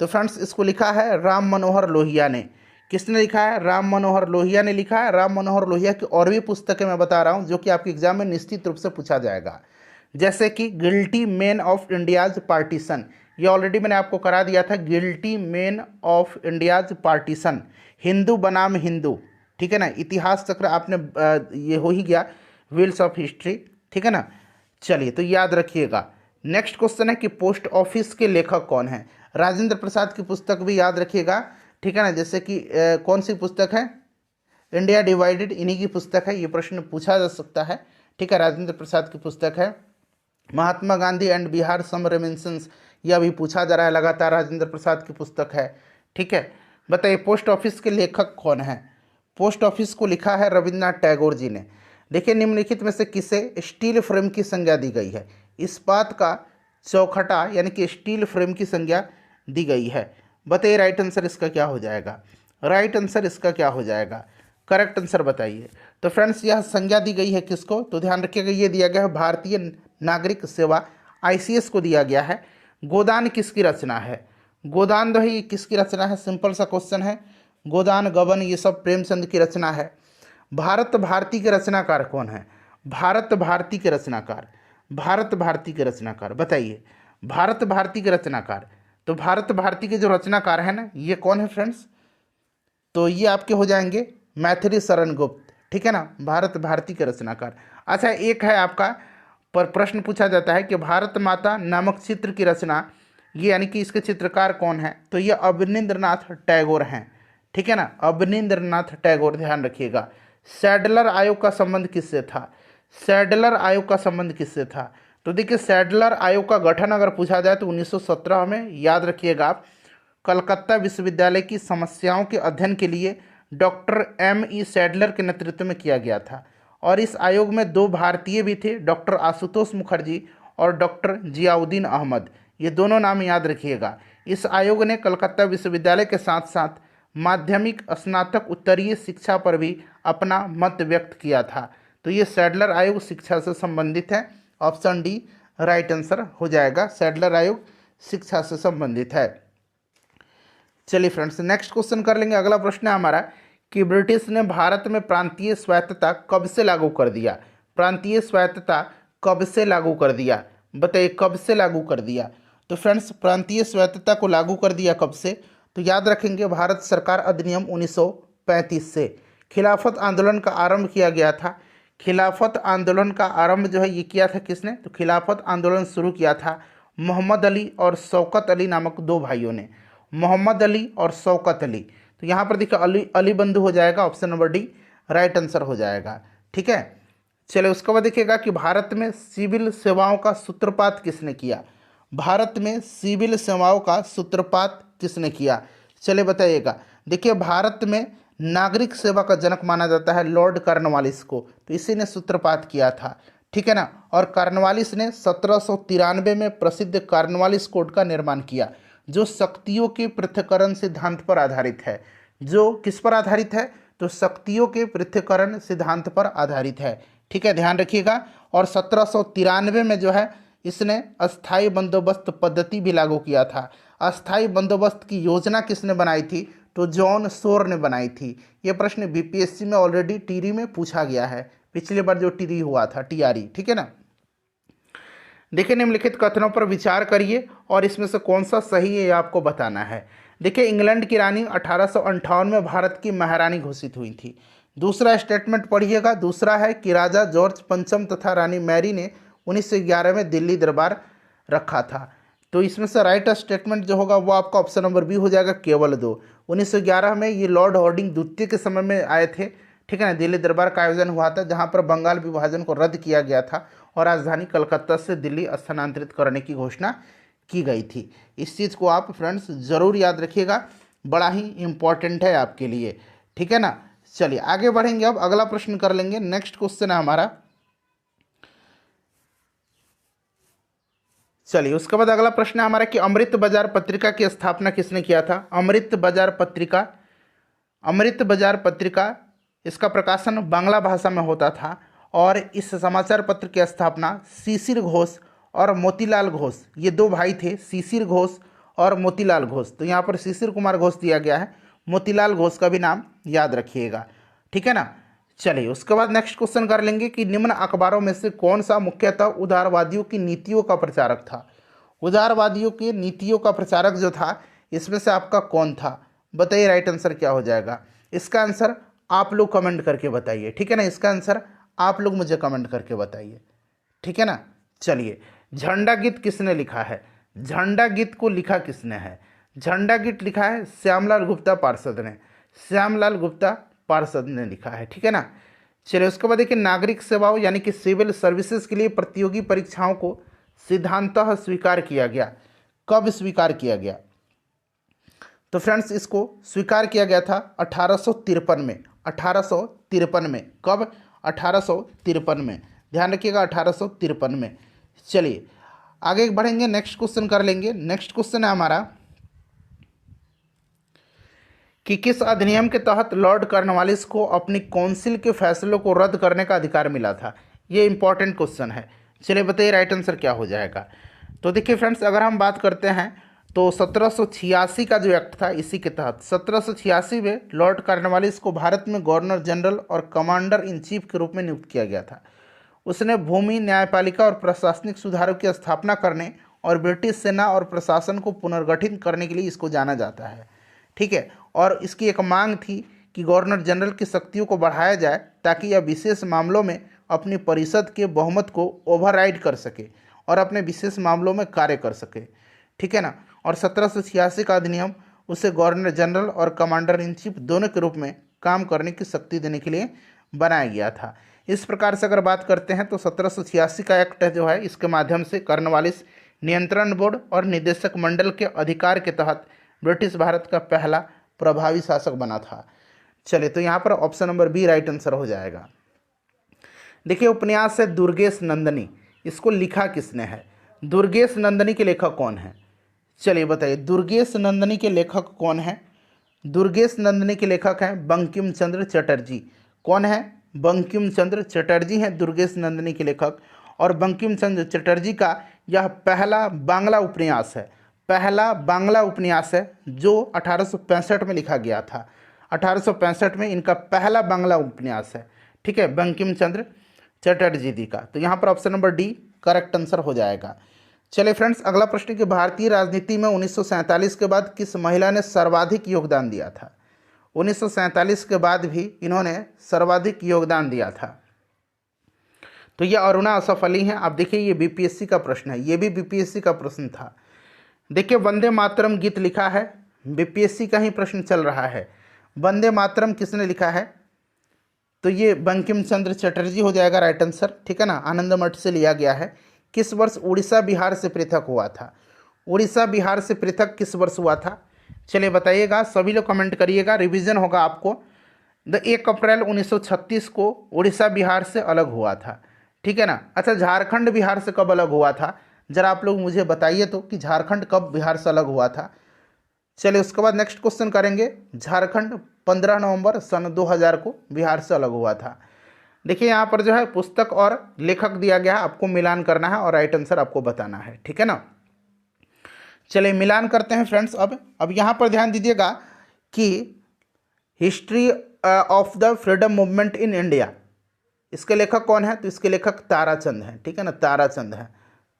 तो फ्रेंड्स इसको लिखा है राम मनोहर लोहिया ने। किसने लिखा है? राम मनोहर लोहिया ने लिखा है। राम मनोहर लोहिया की और भी पुस्तकें मैं बता रहा हूँ जो कि आपके एग्जाम में निश्चित रूप से पूछा जाएगा, जैसे कि guilty man of India's partition, ये ऑलरेडी मैंने आपको करा दिया था। Guilty man of India's partition, Hindu बनाम हिंदू, ठीक है ना। इतिहास चक्र आपने ये हो ही गया, व्हील्स ऑफ हिस्ट्री, ठीक है ना। चलिए तो याद रखिएगा। नेक्स्ट क्वेश्चन है कि पोस्ट ऑफिस के लेखक कौन है? राजेंद्र प्रसाद की पुस्तक भी याद रखिएगा, ठीक है ना। जैसे कि कौन सी पुस्तक है? इंडिया डिवाइडेड, इन्हीं की पुस्तक है। ये प्रश्न पूछा जा सकता है, ठीक है। राजेंद्र प्रसाद की पुस्तक है। Mahatma Gandhi and Bihar some reminiscences, यह भी पूछा जा रहा है लगातार, राजेंद्र प्रसाद की पुस्तक है, ठीक है। बताइए पोस्ट ऑफिस के लेखक कौन है? पोस्ट ऑफिस को लिखा है रविंद्रनाथ टैगोर जी ने। देखिए निम्नलिखित में से किसे स्टील फ्रेम की संज्ञा दी गई है? इस्पात का चौखटा यानी कि स्टील फ्रेम की संज्ञा दी गई है। बताइए राइट आंसर इसका क्या हो जाएगा। राइट आंसर इसका क्या हो जाएगा? करेक्ट आंसर बताइए। तो फ्रेंड्स यह संज्ञा दी गई है किसको? तो ध्यान रखिएगा ये दिया गया है भारतीय नागरिक सेवा ICS को दिया गया है। गोदान किसकी रचना है? गोदान दही किसकी रचना है? सिंपल सा क्वेश्चन है। गोदान गबन ये सब प्रेमचंद की रचना है। भारत भारती के रचनाकार कौन है? भारत भारती के रचनाकार, भारत भारती के रचनाकार बताइए। भारत भारती के रचनाकार, तो भारत भारती के जो रचनाकार है ना, ये कौन है फ्रेंड्स? तो ये आपके हो जाएंगे मैथिली शरण गुप्त, ठीक है ना, भारत भारती के रचनाकार। अच्छा, एक है आपका पर प्रश्न पूछा जाता है कि भारत माता नामक चित्र की रचना, ये यानी कि इसके चित्रकार कौन है, तो ये अवनींद्रनाथ टैगोर हैं, ठीक है ना, अवनींद्रनाथ टैगोर, ध्यान रखिएगा। सैडलर आयोग का संबंध किससे था, सैडलर आयोग का संबंध किससे था, तो देखिए सैडलर आयोग का गठन अगर पूछा जाए तो 1917 में, याद रखिएगा आप, कलकत्ता विश्वविद्यालय की समस्याओं के अध्ययन के लिए डॉक्टर M.E. सैडलर के नेतृत्व में किया गया था। और इस आयोग में 2 भारतीय भी थे, डॉक्टर आशुतोष मुखर्जी और डॉक्टर जियाउद्दीन अहमद, ये दोनों नाम याद रखिएगा। इस आयोग ने कलकत्ता विश्वविद्यालय के साथ साथ माध्यमिक, स्नातक, उत्तरीय शिक्षा पर भी अपना मत व्यक्त किया था। तो ये सैडलर आयोग शिक्षा से संबंधित है, ऑप्शन डी राइट आंसर हो जाएगा, सैडलर आयोग शिक्षा से संबंधित है। चलिए फ्रेंड्स, नेक्स्ट क्वेश्चन कर लेंगे। अगला प्रश्न है हमारा कि ब्रिटिश ने भारत में प्रांतीय स्वायत्तता कब से लागू कर दिया, प्रांतीय स्वायत्तता कब से लागू कर दिया, बताइए कब से लागू कर दिया। तो फ्रेंड्स, प्रांतीय स्वायत्तता को लागू कर दिया कब से, तो याद रखेंगे भारत सरकार अधिनियम 1935 से। खिलाफत आंदोलन का आरंभ किया गया था, खिलाफत आंदोलन का आरंभ जो है ये किया था किसने, तो खिलाफत आंदोलन शुरू किया था मोहम्मद अली और शौकत अली नामक 2 भाइयों ने, मोहम्मद अली और शौकत अली। तो यहाँ पर देखिए अली बंधु हो जाएगा, option number D right answer हो जाएगा, ठीक है। चलिए उसके बाद देखिएगा कि भारत में सिविल सेवाओं का सूत्रपात किसने किया, भारत में सिविल सेवाओं का सूत्रपात किसने किया, चलिए बताइएगा। देखिए भारत में नागरिक सेवा का जनक माना जाता है लॉर्ड कॉर्नवालिस को, तो इसी ने सूत्रपात किया था, ठीक है ना। और कॉर्नवालिस ने 1793 में प्रसिद्ध कॉर्नवालिस कोड का निर्माण किया, जो शक्तियों के पृथक्करण सिद्धांत पर आधारित है, जो किस पर आधारित है, तो शक्तियों के पृथक्करण सिद्धांत पर आधारित है, ठीक है, ध्यान रखिएगा। और 1793 में जो है इसने अस्थाई बंदोबस्त पद्धति भी लागू किया था। अस्थाई बंदोबस्त की योजना किसने बनाई थी, तो जॉन शोर ने बनाई थी। ये प्रश्न बीपीएससी में ऑलरेडी टीरी में पूछा गया है, पिछली बार जो टीरी हुआ था, टीआरई, ठीक है ना। देखिए निम्नलिखित कथनों पर विचार करिए और इसमें से कौन सा सही है ये आपको बताना है। देखिए इंग्लैंड की रानी 1858 में भारत की महारानी घोषित हुई थी। दूसरा स्टेटमेंट पढ़िएगा, दूसरा है कि राजा जॉर्ज पंचम तथा रानी मैरी ने 1911 में दिल्ली दरबार रखा था। तो इसमें से राइट स्टेटमेंट जो होगा वो आपका ऑप्शन नंबर बी हो जाएगा, केवल 2। 1911 में ये लॉर्ड हार्डिंग द्वितीय के समय में आए थे, ठीक है ना। दिल्ली दरबार का आयोजन हुआ था जहाँ पर बंगाल विभाजन को रद्द किया गया था और राजधानी कलकत्ता से दिल्ली स्थानांतरित करने की घोषणा की गई थी। इस चीज़ को आप फ्रेंड्स ज़रूर याद रखिएगा, बड़ा ही इम्पॉर्टेंट है आपके लिए, ठीक है ना। चलिए आगे बढ़ेंगे, अब अगला प्रश्न कर लेंगे। नेक्स्ट क्वेश्चन है हमारा, चलिए उसके बाद अगला प्रश्न है हमारा कि अमृत बाजार पत्रिका की स्थापना किसने किया था। अमृत बाजार पत्रिका, अमृत बाजार पत्रिका इसका प्रकाशन बांग्ला भाषा में होता था और इस समाचार पत्र की स्थापना शिशिर घोष और मोतीलाल घोष, ये 2 भाई थे, शिशिर घोष और मोतीलाल घोष। तो यहाँ पर शिशिर कुमार घोष दिया गया है, मोतीलाल घोष का भी नाम याद रखिएगा, ठीक है ना। चलिए उसके बाद नेक्स्ट क्वेश्चन कर लेंगे कि निम्न अखबारों में से कौन सा मुख्यतः उदारवादियों की नीतियों का प्रचारक था। उदारवादियों की नीतियों का प्रचारक जो था इसमें से आपका कौन था, बताइए राइट आंसर क्या हो जाएगा। इसका आंसर आप लोग कमेंट करके बताइए, ठीक है ना, इसका आंसर आप लोग मुझे कमेंट करके बताइए, ठीक है ना। चलिए झंडा गीत किसने लिखा है, झंडा गीत को लिखा किसने है, झंडा गीत लिखा है श्यामलाल गुप्ता पार्षद ने, श्यामलाल गुप्ता पार्षद ने लिखा है, ठीक है ना। चलिए उसके बाद देखिए नागरिक सेवाओं यानी कि सिविल सर्विसेज के लिए प्रतियोगी परीक्षाओं को सिद्धांतः स्वीकार किया गया, कब स्वीकार किया गया, तो फ्रेंड्स इसको स्वीकार किया गया था 1853 में, 1853 में, कब, 1853 में, ध्यान रखिएगा 1853 में। चलिए आगे बढ़ेंगे, नेक्स्ट क्वेश्चन कर लेंगे। नेक्स्ट क्वेश्चन है हमारा कि किस अधिनियम के तहत लॉर्ड कॉर्नवालिस को अपनी काउंसिल के फैसलों को रद्द करने का अधिकार मिला था। ये इंपॉर्टेंट क्वेश्चन है, चलिए बताइए राइट आंसर क्या हो जाएगा। तो देखिए फ्रेंड्स अगर हम बात करते हैं तो 1786 का जो एक्ट था इसी के तहत 1786 में लॉर्ड कॉर्नवालिस को भारत में गवर्नर जनरल और कमांडर इन चीफ के रूप में नियुक्त किया गया था। उसने भूमि, न्यायपालिका और प्रशासनिक सुधारों की स्थापना करने और ब्रिटिश सेना और प्रशासन को पुनर्गठित करने के लिए इसको जाना जाता है, ठीक है। और इसकी एक मांग थी कि गवर्नर जनरल की शक्तियों को बढ़ाया जाए ताकि यह विशेष मामलों में अपनी परिषद के बहुमत को ओवरराइड कर सके और अपने विशेष मामलों में कार्य कर सके, ठीक है ना। और 1786 का अधिनियम उसे गवर्नर जनरल और कमांडर इन चीफ दोनों के रूप में काम करने की शक्ति देने के लिए बनाया गया था। इस प्रकार से अगर बात करते हैं तो 1786 का एक्ट जो है, इसके माध्यम से कॉर्नवालिस नियंत्रण बोर्ड और निदेशक मंडल के अधिकार के तहत ब्रिटिश भारत का पहला प्रभावी शासक बना था। चलिए, तो यहाँ पर option number B right answer हो जाएगा। देखिए, उपन्यास है दुर्गेश नंदिनी, इसको लिखा किसने है? दुर्गेश नंदिनी के लेखक कौन है? चलिए बताइए, दुर्गेश नंदिनी के लेखक कौन है? दुर्गेश नंदिनी के लेखक हैं बंकिम चंद्र चटर्जी। कौन है? बंकिम चंद्र चटर्जी हैं दुर्गेश नंदिनी के लेखक। और बंकिम चंद्र चटर्जी का यह पहला बांग्ला उपन्यास है, पहला बांग्ला उपन्यास है जो 1865 में लिखा गया था। 1865 में इनका पहला बांग्ला उपन्यास है, ठीक है, बंकिम चंद्र चटर्जी जी का। तो यहाँ पर option number D correct answer हो जाएगा। चलिए फ्रेंड्स, अगला प्रश्न कि भारतीय राजनीति में 1947 के बाद किस महिला ने सर्वाधिक योगदान दिया था? 1947 के बाद भी इन्होंने सर्वाधिक योगदान दिया था। तो ये अरुणा असफ अली हैं। आप देखिए, ये बीपीएससी का प्रश्न है, ये भी बीपीएससी का प्रश्न था। देखिए, वंदे मातरम गीत लिखा है, बीपीएससी का ही प्रश्न चल रहा है। वंदे मातरम किसने लिखा है? तो ये बंकिम चंद्र चटर्जी हो जाएगा राइट आंसर, ठीक है ना। आनंद मठ से लिया गया है। किस वर्ष उड़ीसा बिहार से पृथक हुआ था? उड़ीसा बिहार से पृथक किस वर्ष हुआ था? चलिए बताइएगा, सभी लोग कमेंट करिएगा, रिवीजन होगा आपको। 1 अप्रैल 1936 को उड़ीसा बिहार से अलग हुआ था, ठीक है ना। अच्छा, झारखंड बिहार से कब अलग हुआ था? जरा आप लोग मुझे बताइए तो कि झारखंड कब बिहार से अलग हुआ था। चलिए, उसके बाद नेक्स्ट क्वेश्चन करेंगे। झारखंड 15 नवंबर सन 2000 को बिहार से अलग हुआ था। देखिए, यहाँ पर जो है पुस्तक और लेखक दिया गया है, आपको मिलान करना है और राइट आंसर आपको बताना है, ठीक है ना। चलिए मिलान करते हैं फ्रेंड्स। अब यहाँ पर ध्यान दीजिएगा कि history of the freedom movement in India, इसके लेखक कौन है? तो इसके लेखक ताराचंद हैं, ठीक है ना, ताराचंद हैं,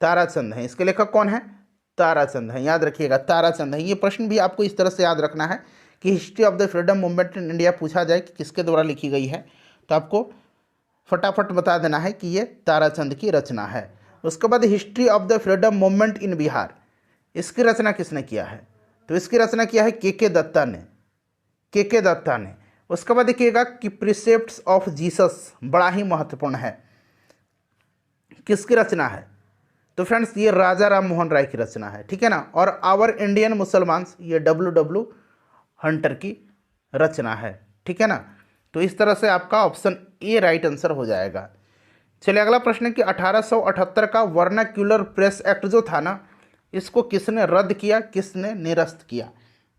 ताराचंद हैं। इसके लेखक कौन है? ताराचंद हैं, याद रखिएगा, ताराचंद हैं। ये प्रश्न भी आपको इस तरह से याद रखना है कि history of the freedom movement in India पूछा जाए कि किसके द्वारा लिखी गई है, तो आपको फटाफट बता देना है कि ये ताराचंद की रचना है। उसके बाद history of the freedom movement in Bihar, इसकी रचना किसने किया है? तो इसकी रचना किया है के दत्ता ने, के दत्ता ने। उसके बाद देखिएगा कि प्रिसेप्ट्स ऑफ जीसस, बड़ा ही महत्वपूर्ण है, किसकी रचना है? तो फ्रेंड्स, ये राजा राम मोहन राय की रचना है, ठीक है ना। और आवर इंडियन मुसलमान्स, ये डब्ल्यू हंटर की रचना है, ठीक है ना। तो इस तरह से आपका ऑप्शन ए राइट आंसर हो जाएगा। चलिए अगला प्रश्न है कि 1878 का वर्नाक्यूलर प्रेस एक्ट जो था ना, इसको किसने रद्द किया, किसने निरस्त किया?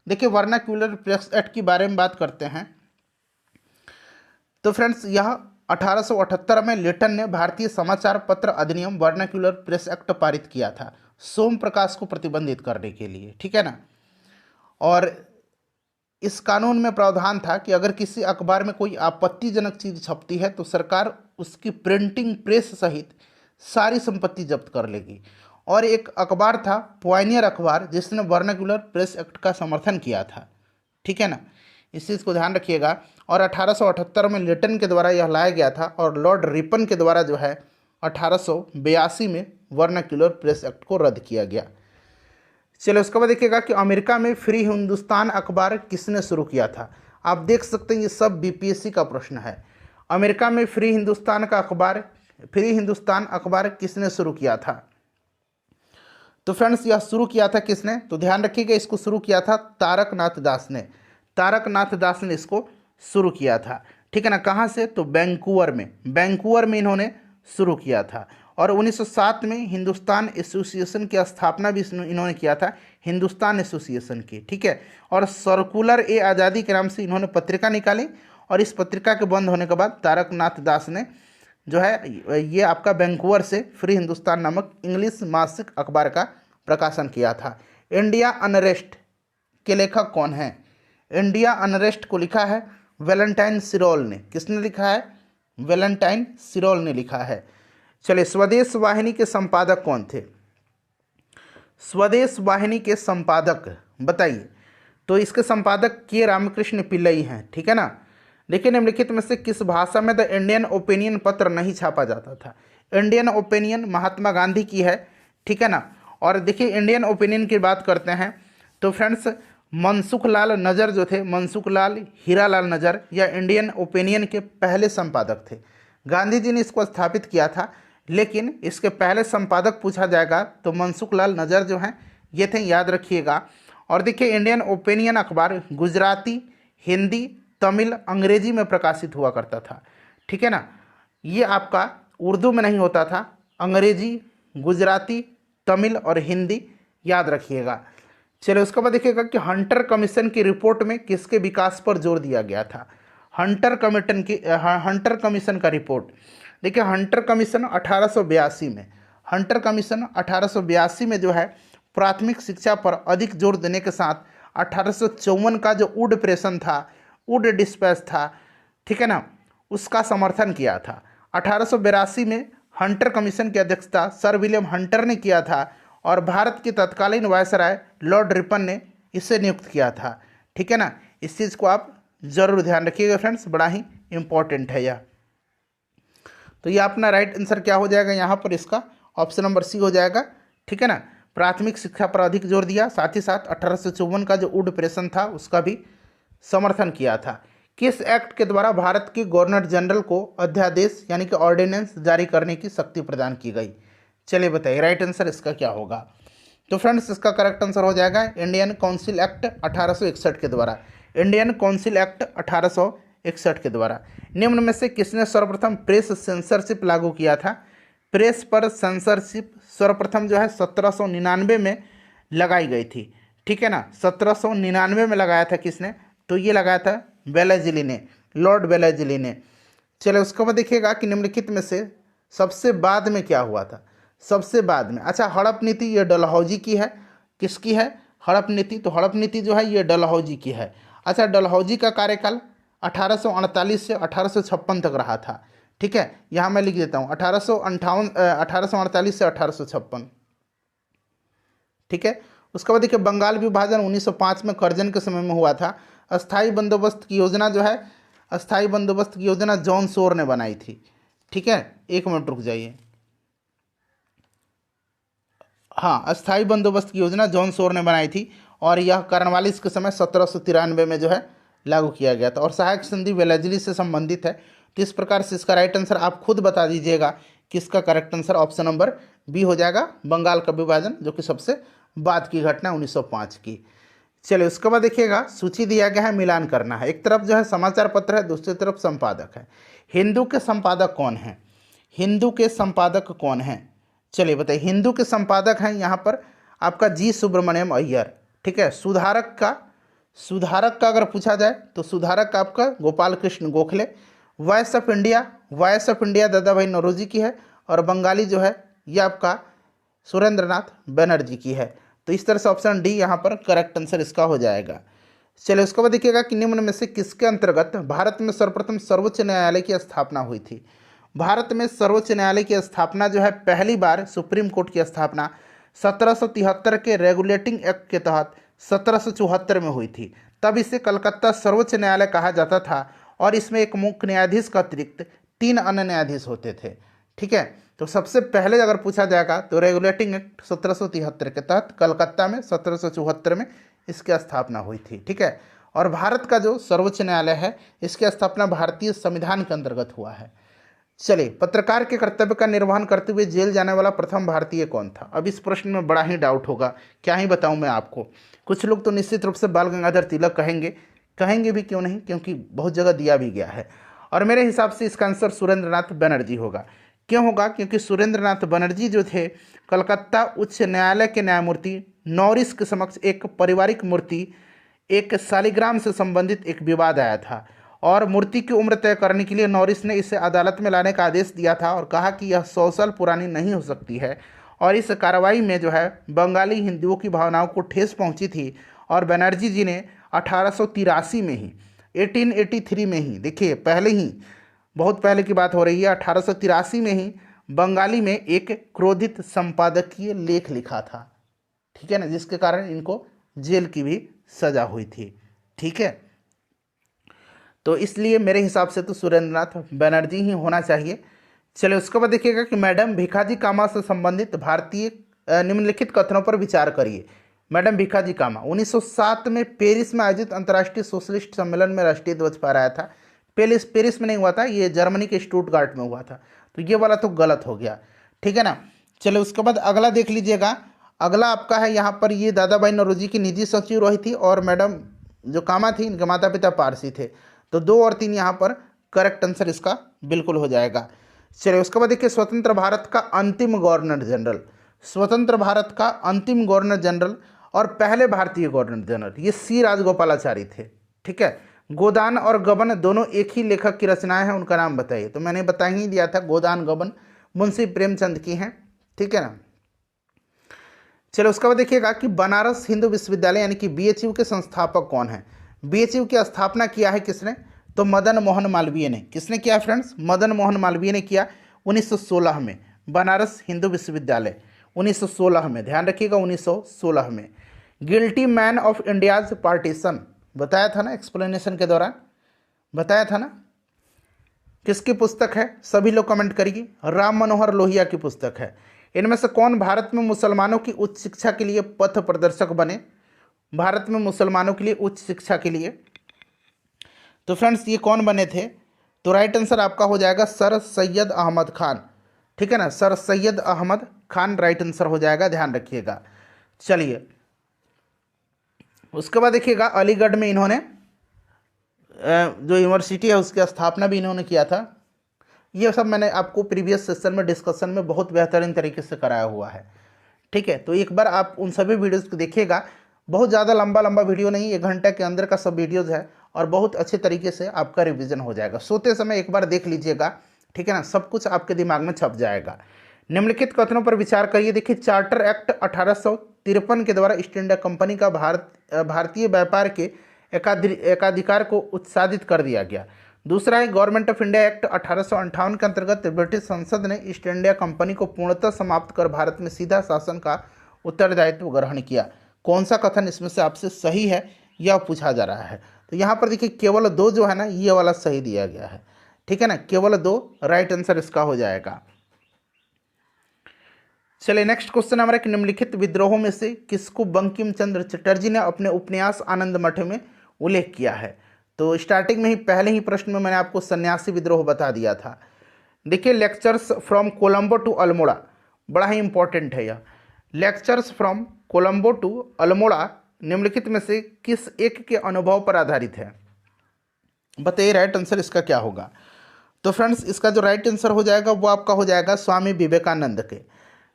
देखिए, वर्नाक्यूलर प्रेस एक्ट के बारे में बात करते हैं तो फ्रेंड्स, यह 1878 में लिटन ने भारतीय समाचार पत्र अधिनियम वर्नाक्यूलर प्रेस एक्ट पारित किया था, सोम प्रकाश को प्रतिबंधित करने के लिए, ठीक है ना। और इस कानून में प्रावधान था कि अगर किसी अखबार में कोई आपत्तिजनक चीज़ छपती है तो सरकार उसकी प्रिंटिंग प्रेस सहित सारी संपत्ति जब्त कर लेगी। और एक अखबार था पॉयनियर अखबार, जिसने वर्नाक्यूलर प्रेस एक्ट का समर्थन किया था, ठीक है ना, इस चीज़ को ध्यान रखिएगा। और 1878 में लिटन के द्वारा यह लाया गया था और लॉर्ड रिपन के द्वारा जो है 1882 में वर्नाक्यूलर प्रेस एक्ट को रद्द किया गया। चलिए उसके बाद देखिएगा कि अमेरिका में फ्री हिंदुस्तान अखबार किसने शुरू किया था? आप देख सकते हैं ये सब बीपीएससी का प्रश्न है। अमेरिका में फ्री हिंदुस्तान अखबार किसने शुरू किया था? तो फ्रेंड्स, यह शुरू किया था किसने? तो ध्यान रखिएगा, इसको शुरू किया था तारक नाथ दास ने, तारक नाथ दास ने इसको शुरू किया था, ठीक है ना। कहाँ से? तो वैंकूवर में इन्होंने शुरू किया था। और 1907 में हिंदुस्तान एसोसिएशन की स्थापना भी इन्होंने किया था, हिंदुस्तान एसोसिएशन की, ठीक है। और सर्कुलर ए आज़ादी के नाम से इन्होंने पत्रिका निकाली और इस पत्रिका के बंद होने के बाद तारक नाथ दास ने जो है ये आपका वैंकूवर से फ्री हिंदुस्तान नामक इंग्लिश मासिक अखबार का प्रकाशन किया था। इंडिया अनरेस्ट के लेखक कौन हैं? इंडिया अनरेस्ट को लिखा है वैलेंटाइन सिरोल ने। किसने लिखा है? वैलेंटाइन सिरोल ने लिखा है। चलिए, स्वदेश वाहिनी के संपादक कौन थे? स्वदेश वाहिनी के संपादक बताइए। तो इसके संपादक के रामकृष्ण पिल्लई हैं, ठीक है ना। देखिए निम्नलिखित में से किस भाषा में द इंडियन ओपिनियन पत्र नहीं छापा जाता था। इंडियन ओपिनियन महात्मा गांधी की है, ठीक है ना। और देखिए इंडियन ओपिनियन की बात करते हैं तो फ्रेंड्स मनसुख लाल नज़र जो थे, मनसुख लाल हीरालाल नज़र, या इंडियन ओपिनियन के पहले संपादक थे। गांधी जी ने इसको स्थापित किया था, लेकिन इसके पहले संपादक पूछा जाएगा तो मनसुख लाल नज़र जो हैं ये थे, याद रखिएगा। और देखिए इंडियन ओपिनियन अखबार गुजराती, हिंदी, तमिल, अंग्रेजी में प्रकाशित हुआ करता था, ठीक है ना। ये आपका उर्दू में नहीं होता था, अंग्रेजी, गुजराती, तमिल और हिंदी, याद रखिएगा। चलिए उसके बाद देखिएगा कि हंटर कमीशन की रिपोर्ट में किसके विकास पर जोर दिया गया था। हंटर कमीशन का रिपोर्ट, देखिए हंटर कमीशन 1882 में, हंटर कमीशन 1882 में जो है प्राथमिक शिक्षा पर अधिक जोर देने के साथ 1854 का जो वुड प्रेषण था, वुड डिस्पैच था, ठीक है ना, उसका समर्थन किया था। 1882 में हंटर कमीशन की अध्यक्षता सर विलियम हंटर ने किया था और भारत के तत्कालीन वायसराय लॉर्ड रिपन ने इसे नियुक्त किया था, ठीक है ना। इस चीज़ को आप जरूर ध्यान रखिएगा फ्रेंड्स, बड़ा ही इंपॉर्टेंट है यह। तो ये अपना राइट आंसर क्या हो जाएगा यहाँ पर, इसका ऑप्शन नंबर सी हो जाएगा, ठीक है ना। प्राथमिक शिक्षा पर अधिक जोर दिया, साथ ही साथ 1854 का जो वुड प्रेषण था उसका भी समर्थन किया था। किस एक्ट के द्वारा भारत के गवर्नर जनरल को अध्यादेश यानी कि ऑर्डिनेंस जारी करने की शक्ति प्रदान की गई। चलिए बताइए राइट आंसर इसका क्या होगा। तो फ्रेंड्स इसका करेक्ट आंसर हो जाएगा इंडियन काउंसिल एक्ट 1861 के द्वारा, इंडियन काउंसिल एक्ट 1861 के द्वारा। निम्न में से किसने सर्वप्रथम प्रेस सेंसरशिप लागू किया था। प्रेस पर सेंसरशिप सर्वप्रथम जो है 1799 में लगाई गई थी, ठीक है ना। 1799 में लगाया था किसने, तो ये लगाया था वेलेज़ली ने, लॉर्ड वेलेज़ली ने। चलिए उसके बाद देखिएगा कि निम्नलिखित में से सबसे बाद में क्या हुआ था। सबसे बाद में, अच्छा हड़प नीति ये डलहौजी की है, किसकी है हड़प नीति, तो हड़प नीति जो है ये डलहौजी की है। अच्छा डलहौजी का कार्यकाल 1848 से 1856 तक रहा था, ठीक है, यहाँ मैं लिख देता हूँ 1848 से 1856, ठीक है। उसके बाद देखिए बंगाल विभाजन 1905 में कर्जन के समय में हुआ था। अस्थाई बंदोबस्त की योजना जो है, अस्थाई बंदोबस्त की योजना जॉन शोर ने बनाई थी, ठीक है। एक मिनट रुक जाइए, हाँ अस्थाई बंदोबस्त की योजना जॉन शोर ने बनाई थी और यह कॉर्नवालिस के समय 1793 में जो है लागू किया गया था और सहायक संधि वेलेज़ली से संबंधित है। तो इस प्रकार से इसका राइट आंसर आप खुद बता दीजिएगा कि इसका correct answer option number B हो जाएगा, बंगाल का विभाजन, जो कि सबसे बाद की घटना 1905 की। चलिए उसके बाद देखिएगा सूची दिया गया है, मिलान करना है। एक तरफ जो है समाचार पत्र है, दूसरी तरफ संपादक है। हिंदू के संपादक कौन है, हिंदू के संपादक कौन हैं, चलिए बताइए। हिंदू के संपादक हैं यहाँ पर आपका जी सुब्रमण्यम अय्यर, ठीक है। सुधारक का अगर पूछा जाए तो सुधारक आपका Gopal Krishna Gokhale. Voice of India दादा भाई नौरोजी की है और बंगाली जो है ये आपका सुरेंद्रनाथ बनर्जी की है। तो इस तरह से ऑप्शन डी यहाँ पर करेक्ट आंसर इसका हो जाएगा। चलिए उसके बाद देखिएगा कि निम्न में से किसके अंतर्गत भारत में सर्वप्रथम सर्वोच्च न्यायालय की स्थापना हुई थी। भारत में सर्वोच्च न्यायालय की स्थापना जो है पहली बार सुप्रीम कोर्ट की स्थापना 1773 के रेगुलेटिंग एक्ट के तहत 1774 में हुई थी। तब इसे कलकत्ता सर्वोच्च न्यायालय कहा जाता था और इसमें एक मुख्य न्यायाधीश का अतिरिक्त 3 अन्य न्यायाधीश होते थे, ठीक है। तो सबसे पहले अगर पूछा जाएगा तो रेगुलेटिंग एक्ट 1773 के तहत कलकत्ता में 1774 में इसकी स्थापना हुई थी, ठीक है। और भारत का जो सर्वोच्च न्यायालय है इसकी स्थापना भारतीय संविधान के अंतर्गत हुआ है। चलिए पत्रकार के कर्तव्य का निर्वहन करते हुए जेल जाने वाला प्रथम भारतीय कौन था। अब इस प्रश्न में बड़ा ही डाउट होगा, क्या ही बताऊं मैं आपको। कुछ लोग तो निश्चित रूप से बाल गंगाधर तिलक कहेंगे भी, क्यों नहीं, क्योंकि बहुत जगह दिया भी गया है। और मेरे हिसाब से इसका आंसर सुरेंद्रनाथ बनर्जी होगा। क्यों होगा, क्योंकि सुरेंद्रनाथ बनर्जी जो थे कलकत्ता उच्च न्यायालय के न्यायमूर्ति नॉरिस के समक्ष एक पारिवारिक मूर्ति, एक शालिग्राम से संबंधित एक विवाद आया था और मूर्ति की उम्र तय करने के लिए नॉरिस ने इसे अदालत में लाने का आदेश दिया था और कहा कि यह 100 साल पुरानी नहीं हो सकती है। और इस कार्रवाई में जो है बंगाली हिंदुओं की भावनाओं को ठेस पहुंची थी और बनर्जी जी ने 1883 में ही 1883 में ही, देखिए पहले ही, बहुत पहले की बात हो रही है, 1883 में ही बंगाली में एक क्रोधित संपादकीय लेख लिखा था, ठीक है ना, जिसके कारण इनको जेल की भी सजा हुई थी। ठीक है, तो इसलिए मेरे हिसाब से तो सुरेंद्रनाथ बनर्जी ही होना चाहिए। चलिए उसके बाद देखिएगा कि मैडम भिखाजी कामा से संबंधित भारतीय निम्नलिखित कथनों पर विचार करिए। मैडम भिखाजी कामा 1907 में पेरिस में आयोजित अंतर्राष्ट्रीय सोशलिस्ट सम्मेलन में राष्ट्रीय ध्वज फहराया था। पेरिस में नहीं हुआ था, ये जर्मनी के स्टुटगार्ट में हुआ था, तो ये वाला तो गलत हो गया। ठीक है ना। चलिए उसके बाद अगला देख लीजिएगा। अगला आपका है यहाँ पर, ये दादा भाई नौरोजी की निजी सचिव रही थी और मैडम जो कामा थी इनके माता पिता पारसी थे। तो 2 और 3 यहाँ पर करेक्ट आंसर इसका बिल्कुल हो जाएगा। चलिए उसके बाद देखिए, स्वतंत्र भारत का अंतिम गवर्नर जनरल, स्वतंत्र भारत का अंतिम गवर्नर जनरल और पहले भारतीय गवर्नर जनरल ये सी राजगोपालाचारी थे। ठीक है, गोदान और गबन दोनों एक ही लेखक की रचनाएं हैं, उनका नाम बताइए। तो मैंने बता ही दिया था, गोदान गबन मुंशी प्रेमचंद की हैं। ठीक है ना। चलो उसके बाद देखिएगा कि बनारस हिंदू विश्वविद्यालय यानी कि बीएचयू के संस्थापक कौन है। बीएचयू की स्थापना किया है किसने, तो मदन मोहन मालवीय ने। किसने किया फ्रेंड्स, मदन मोहन मालवीय ने किया 1916 में। बनारस हिंदू विश्वविद्यालय 1916 में, ध्यान रखिएगा 1916 में। Guilty man of India's partition बताया था ना, एक्सप्लेनेशन के दौरान बताया था ना। किसकी पुस्तक है, सभी लोग कमेंट करिए। राम मनोहर लोहिया की पुस्तक है। इनमें से कौन भारत में मुसलमानों की उच्च शिक्षा के लिए पथ प्रदर्शक बने, भारत में मुसलमानों के लिए उच्च शिक्षा के लिए। तो फ्रेंड्स ये कौन बने थे, तो राइट आंसर आपका हो जाएगा सर सैयद अहमद खान। ठीक है ना, Sir Syed Ahmad Khan right answer हो जाएगा, ध्यान रखिएगा। चलिए उसके बाद देखिएगा, अलीगढ़ में इन्होंने जो यूनिवर्सिटी है उसकी स्थापना भी इन्होंने किया था। ये सब मैंने आपको प्रीवियस सेशन में डिस्कशन में बहुत बेहतरीन तरीके से कराया हुआ है। ठीक है, तो एक बार आप उन सभी वीडियोज़ को देखिएगा। बहुत ज़्यादा लंबा वीडियो नहीं, 1 घंटे के अंदर का सब वीडियोज़ है और बहुत अच्छे तरीके से आपका रिवीजन हो जाएगा। सोते समय एक बार देख लीजिएगा। ठीक है ना, सब कुछ आपके दिमाग में छप जाएगा। निम्नलिखित कथनों पर विचार करिए। देखिए, चार्टर एक्ट 1853 के द्वारा ईस्ट इंडिया कंपनी का भारतीय व्यापार के एकाधिकार को उत्साहित कर दिया गया। दूसरा है, गवर्नमेंट ऑफ इंडिया एक्ट 1858 के अंतर्गत ब्रिटिश संसद ने ईस्ट इंडिया कंपनी को पूर्णतः समाप्त कर भारत में सीधा शासन का उत्तरदायित्व ग्रहण किया। कौन सा कथन इसमें से आपसे सही है यह पूछा जा रहा है। तो यहाँ पर देखिए केवल 2 जो है ना, ये वाला सही दिया गया है। ठीक है ना, केवल 2 राइट आंसर इसका हो जाएगा। चलिए नेक्स्ट क्वेश्चन हमारा कि निम्नलिखित विद्रोहों में से किसको बंकिम चंद्र चटर्जी ने अपने उपन्यास आनंद मठ में उल्लेख किया है। तो स्टार्टिंग में ही पहले ही प्रश्न में मैंने आपको सन्यासी विद्रोह बता दिया था। देखिए, lectures from Colombo to Almora, बड़ा ही इंपॉर्टेंट है यह। Lectures from Colombo to Almora निम्नलिखित में से किस एक के अनुभव पर आधारित है, बताइए राइट आंसर इसका क्या होगा। तो फ्रेंड्स इसका जो राइट आंसर हो जाएगा वो आपका हो जाएगा स्वामी विवेकानंद के।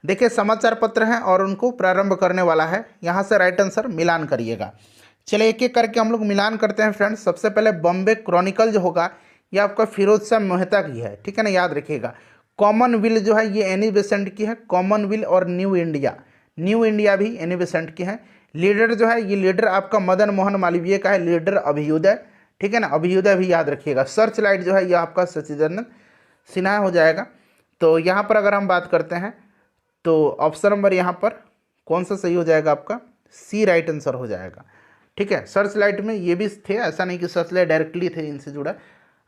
देखिए समाचार पत्र हैं और उनको प्रारंभ करने वाला है, यहाँ से राइट आंसर मिलान करिएगा। चलिए एक एक करके हम लोग मिलान करते हैं फ्रेंड्स। सबसे पहले बॉम्बे क्रॉनिकल जो होगा ये आपका फिरोज शाह मेहता की है। ठीक है ना, याद रखिएगा। कॉमनवेल्थ जो है ये एनी बेसेंट की है, कॉमनवेल्थ और न्यू इंडिया भी एनी बेसेंट की है। लीडर जो है ये लीडर आपका मदन मोहन मालवीय का है, लीडर अभ्युदय। ठीक है ना, अभ्युदय भी याद रखिएगा। सर्च लाइट जो है ये आपका सचिदानंद सिन्हा हो जाएगा। तो यहाँ पर अगर हम बात करते हैं तो ऑप्शन नंबर यहाँ पर कौन सा सही हो जाएगा आपका, सी राइट आंसर हो जाएगा। ठीक है, सर्च लाइट में ये भी थे, ऐसा नहीं कि सर्च लाइट डायरेक्टली थे इनसे जुड़ा,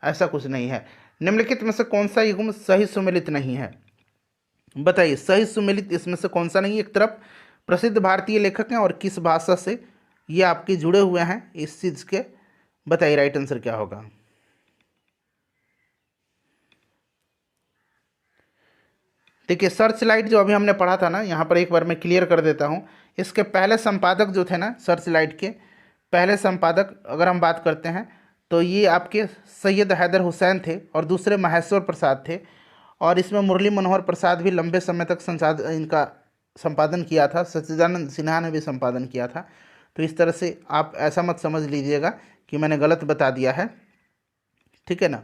ऐसा कुछ नहीं है। निम्नलिखित में से कौन सा युग्म सही सुमेलित नहीं है, बताइए सही सुमेलित इसमें से कौन सा नहीं। एक तरफ प्रसिद्ध भारतीय लेखक हैं और किस भाषा से ये आपके जुड़े हुए हैं इस चीज़ के, बताइए राइट आंसर क्या होगा। देखिए सर्च लाइट जो अभी हमने पढ़ा था ना, यहाँ पर एक बार मैं क्लियर कर देता हूँ। इसके पहले संपादक जो थे ना, सर्च लाइट के पहले संपादक अगर हम बात करते हैं तो ये आपके सैयद हैदर हुसैन थे और दूसरे महेश्वर प्रसाद थे। और इसमें मुरली मनोहर प्रसाद भी लंबे समय तक इनका संपादन किया था, सच्चिदानंद सिन्हा ने भी संपादन किया था। तो इस तरह से आप ऐसा मत समझ लीजिएगा कि मैंने गलत बता दिया है। ठीक है ना।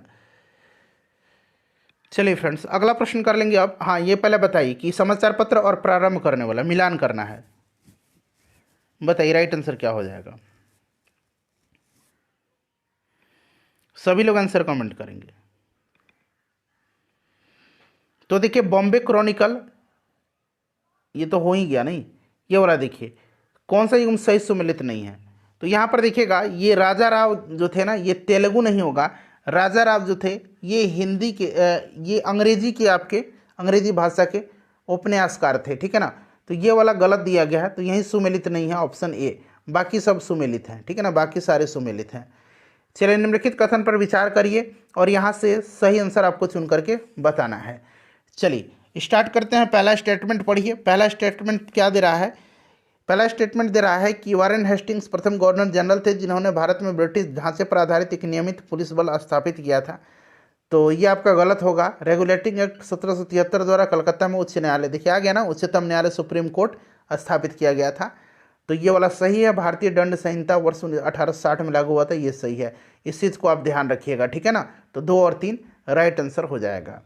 चलिए फ्रेंड्स अगला प्रश्न कर लेंगे अब। हाँ ये पहले बताइए कि समाचार पत्र और प्रारंभ करने वाला मिलान करना है, बताइए राइट आंसर क्या हो जाएगा। सभी लोग आंसर कमेंट करेंगे। तो देखिए बॉम्बे क्रॉनिकल ये तो हो ही गया नहीं, ये वाला देखिए कौन सा युग्म सही सुमेलित नहीं है। तो यहाँ पर देखिएगा ये राजा राव जो थे ना, ये तेलुगु नहीं होगा। राजा राव जो थे ये हिंदी के ये अंग्रेजी के आपके अंग्रेजी भाषा के उपन्यासकार थे, ठीक है ना। तो ये वाला गलत दिया गया है, तो यही सुमेलित नहीं है, ऑप्शन ए। बाकी सब सुमेलित हैं, ठीक है ना, बाकी सारे सुमेलित हैं। चलिए निम्नलिखित कथन पर विचार करिए और यहाँ से सही आंसर आपको चुन करके बताना है। चलिए स्टार्ट करते हैं। पहला स्टेटमेंट पढ़िए। पहला स्टेटमेंट क्या दे रहा है? पहला स्टेटमेंट दे रहा है कि वारेन हेस्टिंग्स प्रथम गवर्नर जनरल थे जिन्होंने भारत में ब्रिटिश ढांचे पर आधारित एक नियमित पुलिस बल स्थापित किया था। तो ये आपका गलत होगा। रेगुलेटिंग एक्ट 1773 द्वारा कलकत्ता में उच्च न्यायालय, देखिए आ गया ना, उच्चतम न्यायालय सुप्रीम कोर्ट स्थापित किया गया था। तो ये वाला सही है। भारतीय दंड संहिता वर्ष 1860 में लागू हुआ था, ये सही है। इस चीज़ को आप ध्यान रखिएगा, ठीक है ना। तो 2 और 3 राइट आंसर हो जाएगा।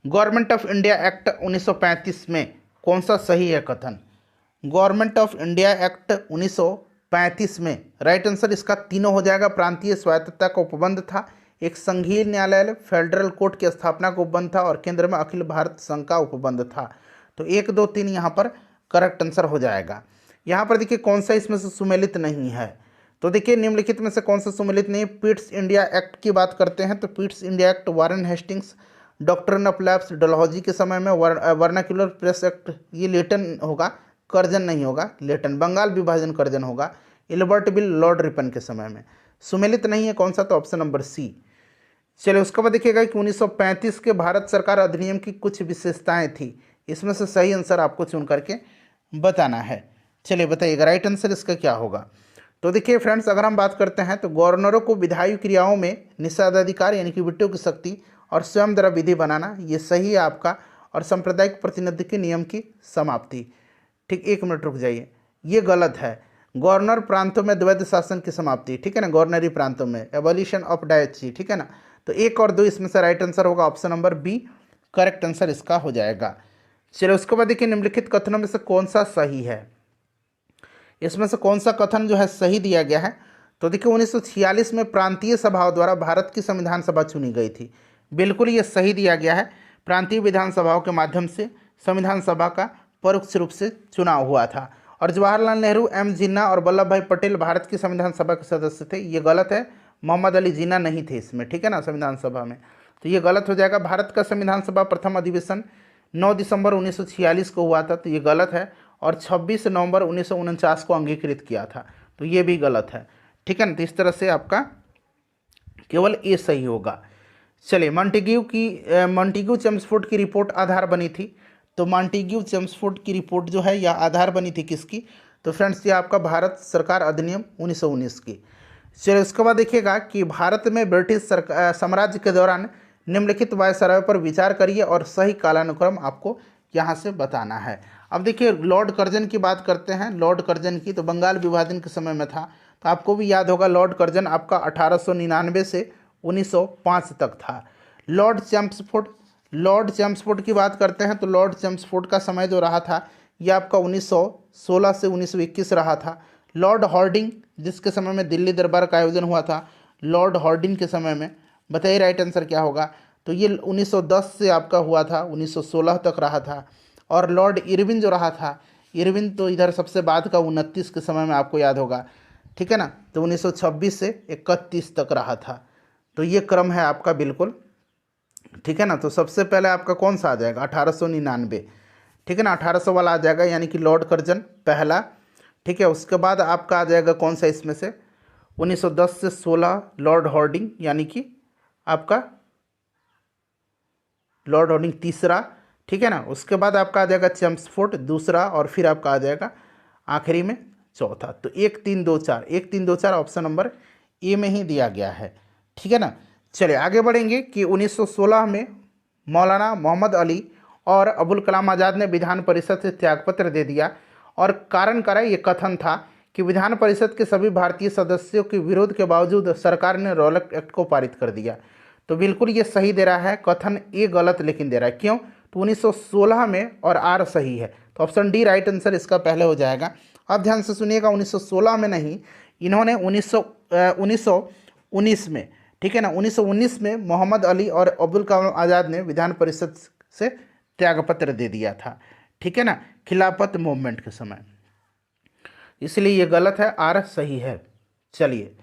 गवर्नमेंट ऑफ इंडिया एक्ट 1935 में कौन सा सही है कथन? गवर्नमेंट ऑफ इंडिया एक्ट 1935 में राइट आंसर इसका तीनों हो जाएगा। प्रांतीय स्वायत्तता का उपबंध था, एक संघीय न्यायालय फेडरल कोर्ट की स्थापना का उपबंध था और केंद्र में अखिल भारत संघ का उपबंध था। तो 1, 2, 3 यहाँ पर करेक्ट आंसर हो जाएगा। यहाँ पर देखिए कौन सा इसमें से सुमेलित नहीं है। तो देखिए निम्नलिखित में से कौन सा सुमेलित नहीं है? पिट्स इंडिया एक्ट की बात करते हैं तो Pitt's India act, Warren Hastings doctrine of lapse Dalhousie के समय में, वर्नाक्युलर प्रेस एक्ट ये लेटन होगा, कर्जन नहीं होगा, लेटन बंगाल विभाजन कर्जन होगा, इल्बर्ट बिल लॉर्ड रिपन के समय में। सुमेलित नहीं है कौन सा? तो ऑप्शन नंबर सी। चलिए उसके बाद देखिएगा कि 1935 के भारत सरकार अधिनियम की कुछ विशेषताएं थी। इसमें से सही आंसर आपको चुन करके बताना है। चलिए बताइएगा राइट आंसर इसका क्या होगा। तो देखिए फ्रेंड्स, अगर हम बात करते हैं तो गवर्नरों को विधायी क्रियाओं में निषेधाधिकार यानी कि वीटो की शक्ति और स्वयं द्वारा विधि बनाना, ये सही है आपका। और सांप्रदायिक प्रतिनिधि के नियम की समाप्ति, ठीक, 1 मिनट रुक जाइए, ये गलत है। गवर्नर प्रांतों में द्वैध शासन की समाप्ति, ठीक है ना, गवर्नरी प्रांतों में एबॉलिशन ऑफ डायची, ठीक है ना। तो 1 और 2 इसमें से राइट आंसर होगा, option number B correct answer इसका हो जाएगा। चलिए उसके बाद देखिए निम्नलिखित कथनों में से कौन सा सही है? इसमें से कौन सा कथन जो है सही दिया गया है? तो देखिए 1946 में प्रांतीय सभाओं द्वारा भारत की संविधान सभा चुनी गई थी। बिल्कुल ये सही दिया गया है। प्रांतीय विधानसभाओं के माध्यम से संविधान सभा का परोक्ष रूप से चुनाव हुआ था। और जवाहरलाल नेहरू, एम जिन्ना और वल्लभ भाई पटेल भारत की संविधान सभा के सदस्य थे, ये गलत है। मोहम्मद अली जिन्ना नहीं थे इसमें, ठीक है ना, संविधान सभा में। तो ये गलत हो जाएगा। भारत का संविधान सभा प्रथम अधिवेशन 9 दिसंबर 1946 को हुआ था, तो ये गलत है। और 26 नवंबर 1949 को अंगीकृत किया था, तो ये भी गलत है, ठीक है ना। तो इस तरह से आपका केवल ए सही होगा। चलिए मॉन्टेग्यू चेम्सफोर्ड की रिपोर्ट आधार बनी थी। तो मॉन्टेग्यू चेम्सफोर्ड की रिपोर्ट जो है यह आधार बनी थी किसकी? तो फ्रेंड्स ये आपका भारत सरकार अधिनियम 1919 की। चलिए उसके बाद देखिएगा कि भारत में ब्रिटिश साम्राज्य के दौरान निम्नलिखित वायसराय पर विचार करिए और सही कालानुक्रम आपको यहाँ से बताना है। अब देखिए लॉर्ड कर्जन की बात करते हैं। लॉर्ड कर्जन की तो बंगाल विभाजन के समय में था, तो आपको भी याद होगा लॉर्ड कर्जन आपका 1899 से 1905 तक था। लॉर्ड चैम्सफोर्ड की बात करते हैं तो लॉर्ड चैम्सफोर्ड का समय जो रहा था ये आपका 1916 से 1921 रहा था। लॉर्ड हॉर्डिंग जिसके समय में दिल्ली दरबार का आयोजन हुआ था, लॉर्ड हॉर्डिंग के समय में, बताइए राइट आंसर क्या होगा? तो ये 1910 से आपका हुआ था, 1916 तक रहा था। और लॉर्ड इरविन जो रहा था, इरविन तो इधर सबसे बाद का 29 के समय में आपको याद होगा, ठीक है ना। तो 1926 से 31 तक रहा था। तो ये क्रम है आपका बिल्कुल, ठीक है ना। तो सबसे पहले आपका कौन सा आ जाएगा? 1899, ठीक है ना, 1800 वाला आ जाएगा, यानी कि लॉर्ड कर्जन पहला, ठीक है। उसके बाद आपका आ जाएगा कौन सा इसमें से? 1910 से 16 लॉर्ड हॉर्डिंग, यानी कि आपका लॉर्ड हॉर्डिंग तीसरा, ठीक है ना। उसके बाद आपका आ जाएगा चेम्सफोर्ड दूसरा, और फिर आपका आ जाएगा आखिरी में चौथा। तो 1 3 2 4 1 3 2 4 ऑप्शन नंबर ए में ही दिया गया है, ठीक है ना। चलिए आगे बढ़ेंगे कि 1916 में मौलाना मोहम्मद अली और अबुल कलाम आज़ाद ने विधान परिषद से त्यागपत्र दे दिया। और कारण करा ये कथन था कि विधान परिषद के सभी भारतीय सदस्यों के विरोध के बावजूद सरकार ने रॉलेट एक्ट को पारित कर दिया। तो बिल्कुल ये सही दे रहा है, कथन ए गलत लेकिन दे रहा है। क्यों? तो 1916 में और आर सही है, तो ऑप्शन डी राइट आंसर इसका पहले हो जाएगा। अब ध्यान से सुनिएगा, 1916 में नहीं, इन्होंने 1919 में, ठीक है ना, 1919 में मोहम्मद अली और अबुल कलाम आज़ाद ने विधान परिषद से त्यागपत्र दे दिया था, ठीक है ना, खिलाफत मूवमेंट के समय। इसलिए ये गलत है, आर सही है। चलिए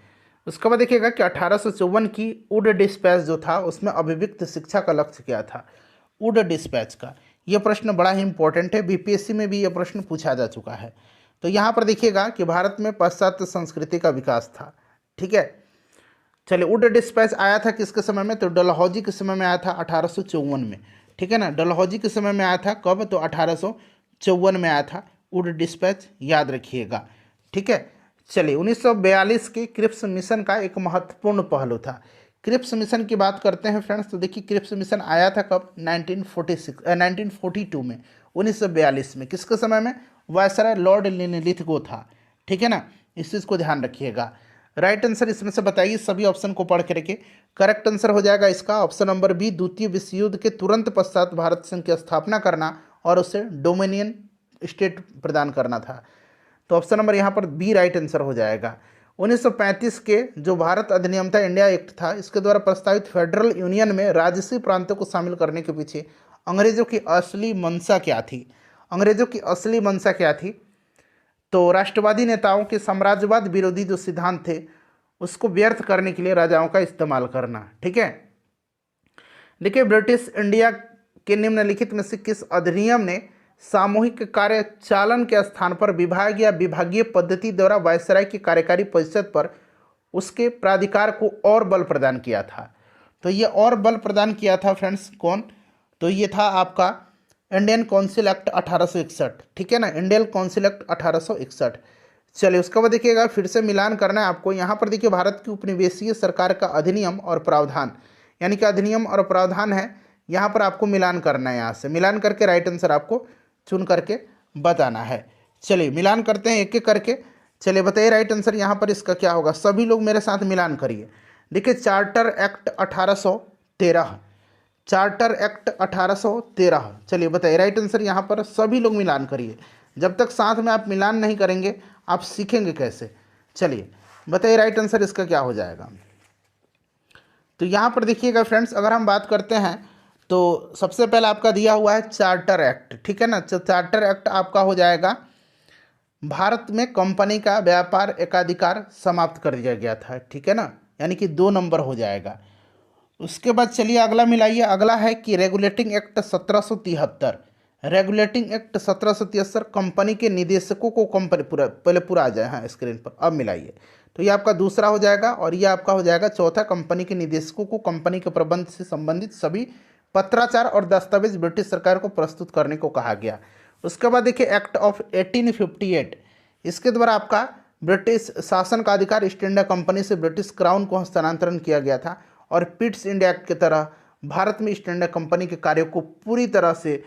उसके बाद देखिएगा कि 1854 की वुड डिस्पैच जो था उसमें अभिव्यक्त शिक्षा का लक्ष्य क्या था। वुड डिस्पैच का ये प्रश्न बड़ा ही इंपॉर्टेंट है, बीपीएससी में भी ये प्रश्न पूछा जा चुका है। तो यहाँ पर देखिएगा कि भारत में पाश्चात्य संस्कृति का विकास था। ठीक है, चलिए वुड डिस्पैच आया था किसके समय में, तो डलहौजी के समय में आया था 1854 में। ठीक है ना, डलहौजी के समय में आया था कब, तो 1854 में आया था वुड डिस्पैच, याद रखिएगा। ठीक है, चलिए 1942 के क्रिप्स मिशन का एक महत्वपूर्ण पहलू था। क्रिप्स मिशन की बात करते हैं फ्रेंड्स, तो देखिए क्रिप्स मिशन आया था कब, 1942 में, 1942 में। किसके समय में, वायसराय लॉर्ड लिनलिथगो था। ठीक है ना, इस चीज़ को ध्यान रखिएगा। राइट आंसर इसमें से बताइए, सभी ऑप्शन को पढ़ के रखिए। करेक्ट आंसर हो जाएगा इसका ऑप्शन नंबर बी, द्वितीय विश्व युद्ध के तुरंत पश्चात भारत संघ की स्थापना करना और उसे डोमिनियन स्टेट प्रदान करना था। तो ऑप्शन नंबर यहाँ पर बी राइट आंसर हो जाएगा। 1935 के जो भारत अधिनियम था, इंडिया एक्ट था, इसके द्वारा प्रस्तावित फेडरल यूनियन में राजसी प्रांतों को शामिल करने के पीछे अंग्रेजों की असली मंशा क्या थी। अंग्रेजों की असली मंशा क्या थी, तो राष्ट्रवादी नेताओं के साम्राज्यवाद विरोधी जो सिद्धांत थे उसको व्यर्थ करने के लिए राजाओं का इस्तेमाल करना। ठीक है, देखिए ब्रिटिश इंडिया के निम्नलिखित में से किस अधिनियम ने सामूहिक कार्य चालन के स्थान पर विभाग या विभागीय पद्धति द्वारा वायसराय की कार्यकारी परिषद पर उसके प्राधिकार को और बल प्रदान किया था। तो ये और बल प्रदान किया था फ्रेंड्स कौन, तो ये था आपका इंडियन काउंसिल एक्ट 1861। ठीक है ना, इंडियन काउंसिल एक्ट 1861। चलिए उसके बाद देखिएगा, फिर से मिलान करना है आपको। यहाँ पर देखिए भारत की उपनिवेशीय सरकार का अधिनियम और प्रावधान, यानी कि अधिनियम और प्रावधान है, यहाँ पर आपको मिलान करना है। यहाँ से मिलान करके राइट आंसर आपको चुन करके बताना है। चलिए मिलान करते हैं एक एक करके। चलिए बताइए राइट आंसर यहाँ पर इसका क्या होगा, सभी लोग मेरे साथ मिलान करिए। देखिए चार्टर एक्ट 1813, चार्टर एक्ट 1813। चलिए बताइए राइट आंसर यहाँ पर, सभी लोग मिलान करिए। जब तक साथ में आप मिलान नहीं करेंगे आप सीखेंगे कैसे। चलिए बताइए राइट आंसर इसका क्या हो जाएगा। तो यहाँ पर देखिएगा फ्रेंड्स, अगर हम बात करते हैं तो सबसे पहले आपका दिया हुआ है चार्टर एक्ट। ठीक है ना, तो चार्टर एक्ट आपका हो जाएगा, भारत में कंपनी का व्यापार एकाधिकार समाप्त कर दिया गया था। ठीक है ना, यानी कि 2 नंबर हो जाएगा। उसके बाद चलिए अगला मिलाइए, अगला है कि regulating act 1773। Regulating act 1773 company के निदेशकों को कंपनी पहले पूरा आ जाए, हाँ स्क्रीन पर, अब मिलाइए। तो ये आपका दूसरा हो जाएगा और ये आपका हो जाएगा चौथा, कंपनी के निदेशकों को कंपनी के प्रबंध से संबंधित सभी पत्राचार और दस्तावेज ब्रिटिश सरकार को प्रस्तुत करने को कहा गया। उसके बाद देखिए एक्ट ऑफ 1858, इसके द्वारा आपका ब्रिटिश शासन का अधिकार ईस्ट इंडिया कंपनी से ब्रिटिश क्राउन को हस्तांतरण किया गया था और पिट्स इंडिया की तरह भारत में ईस्ट इंडिया कंपनी के कार्यों को पूरी तरह से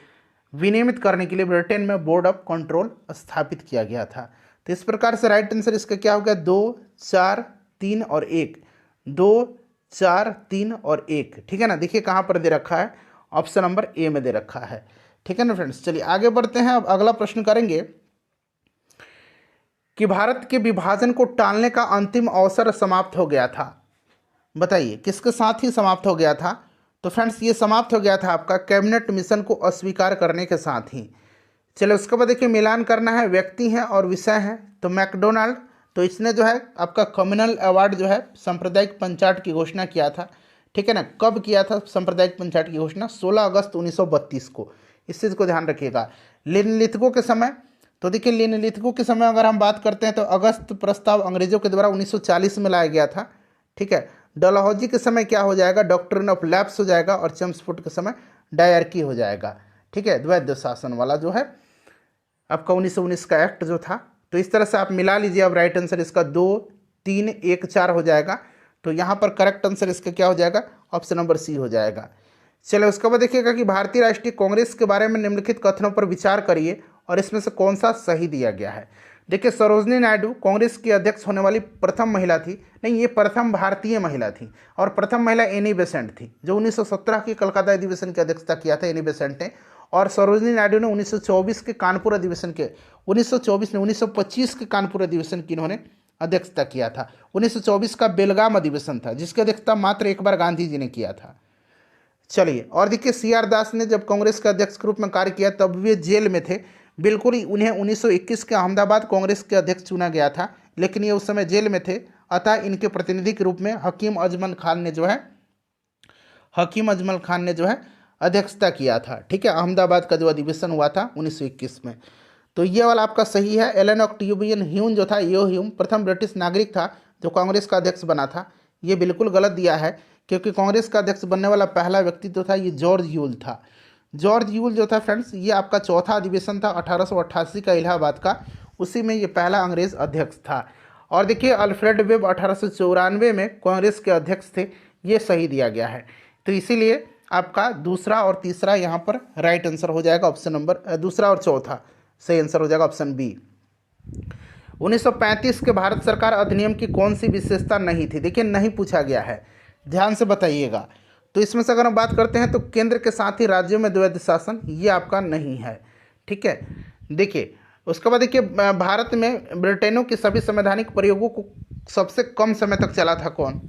विनियमित करने के लिए ब्रिटेन में बोर्ड ऑफ कंट्रोल स्थापित किया गया था। तो इस प्रकार से राइट आंसर इसका क्या हो गया, 2, 4, 3 और 1, 2, 4, 3 और 1। ठीक है ना, देखिए कहाँ पर दे रखा है, ऑप्शन नंबर ए में दे रखा है। ठीक है ना फ्रेंड्स, चलिए आगे बढ़ते हैं। अब अगला प्रश्न करेंगे कि भारत के विभाजन को टालने का अंतिम अवसर समाप्त हो गया था। बताइए किसके साथ ही समाप्त हो गया था, तो फ्रेंड्स ये समाप्त हो गया था आपका कैबिनेट मिशन को अस्वीकार करने के साथ ही। चलिए उसके बाद देखिए मिलान करना है, व्यक्ति हैं और विषय हैं। तो मैकडोनाल्ड, तो इसने जो है आपका कम्युनल अवार्ड जो है सांप्रदायिक पंचायत की घोषणा किया था। ठीक है ना, कब किया था सांप्रदायिक पंचायत की घोषणा, 16 अगस्त 1932 को। इस चीज़ को ध्यान रखिएगा। लिनलिथगो के समय, तो देखिए लिनलिथगो के समय अगर हम बात करते हैं तो अगस्त प्रस्ताव अंग्रेजों के द्वारा 1940 में लाया गया था। ठीक है, डलहौजी के समय क्या हो जाएगा, डॉक्ट्रिन ऑफ लैप्स हो जाएगा और चेम्सफोर्ड के समय डायरकी हो जाएगा। ठीक है, द्वैध शासन वाला जो है आपका 1919 का एक्ट जो था। तो इस तरह से आप मिला लीजिए। अब राइट आंसर इसका 2, 3, 1, 4 हो जाएगा। तो यहाँ पर करेक्ट आंसर इसका क्या हो जाएगा, ऑप्शन नंबर सी हो जाएगा। चलिए उसके बाद देखिएगा कि भारतीय राष्ट्रीय कांग्रेस के बारे में निम्नलिखित कथनों पर विचार करिए और इसमें से कौन सा सही दिया गया है। देखिए सरोजनी नायडू कांग्रेस की अध्यक्ष होने वाली प्रथम महिला थी, नहीं ये प्रथम भारतीय महिला थी, और प्रथम महिला एनी बेसेंट थी जो 1917 की कलकत्ता अधिवेशन की अध्यक्षता किया था एनी बेसेंट ने। और सरोजनी नायडू ने 1924 के कानपुर अधिवेशन के 1925 के कानपुर अधिवेशन की इन्होंने अध्यक्षता किया था। 1924 का बेलगाम अधिवेशन था जिसकी अध्यक्षता मात्र एक बार गांधी जी ने किया था। चलिए और देखिए सी आर दास ने जब कांग्रेस के अध्यक्ष के रूप में कार्य किया तब वे जेल में थे। बिल्कुल ही उन्हें 1921 के अहमदाबाद कांग्रेस के अध्यक्ष चुना गया था, लेकिन ये उस समय जेल में थे, अतः इनके प्रतिनिधि के रूप में हकीम अजमल खान ने जो है अध्यक्षता किया था। ठीक है, अहमदाबाद का जो अधिवेशन हुआ था 1921 में। तो ये वाला आपका सही है। एलन ऑक्टेवियन ह्यूम जो था, यो ह्यूम प्रथम ब्रिटिश नागरिक था जो कांग्रेस का अध्यक्ष बना था। ये बिल्कुल गलत दिया है, क्योंकि कांग्रेस का अध्यक्ष बनने वाला पहला व्यक्ति जो था ये जॉर्ज यूल था। जॉर्ज यूल जो था फ्रेंड्स, ये आपका चौथा अधिवेशन था 1888 का इलाहाबाद का, उसी में ये पहला अंग्रेज अध्यक्ष था। और देखिए अल्फ्रेड वेब 1894 में कांग्रेस के अध्यक्ष थे, ये सही दिया गया है। तो इसीलिए आपका दूसरा और तीसरा यहाँ पर राइट आंसर हो जाएगा, ऑप्शन नंबर दूसरा और चौथा सही आंसर हो जाएगा ऑप्शन बी। 1935 के भारत सरकार अधिनियम की कौन सी विशेषता नहीं थी? देखिए नहीं पूछा गया है, ध्यान से बताइएगा। तो इसमें से अगर हम बात करते हैं तो केंद्र के साथ ही राज्यों में द्वैध शासन, ये आपका नहीं है। ठीक है, देखिए उसके बाद देखिए भारत में ब्रिटेनों की सभी संवैधानिक प्रयोगों को सबसे कम समय तक चला था कौन?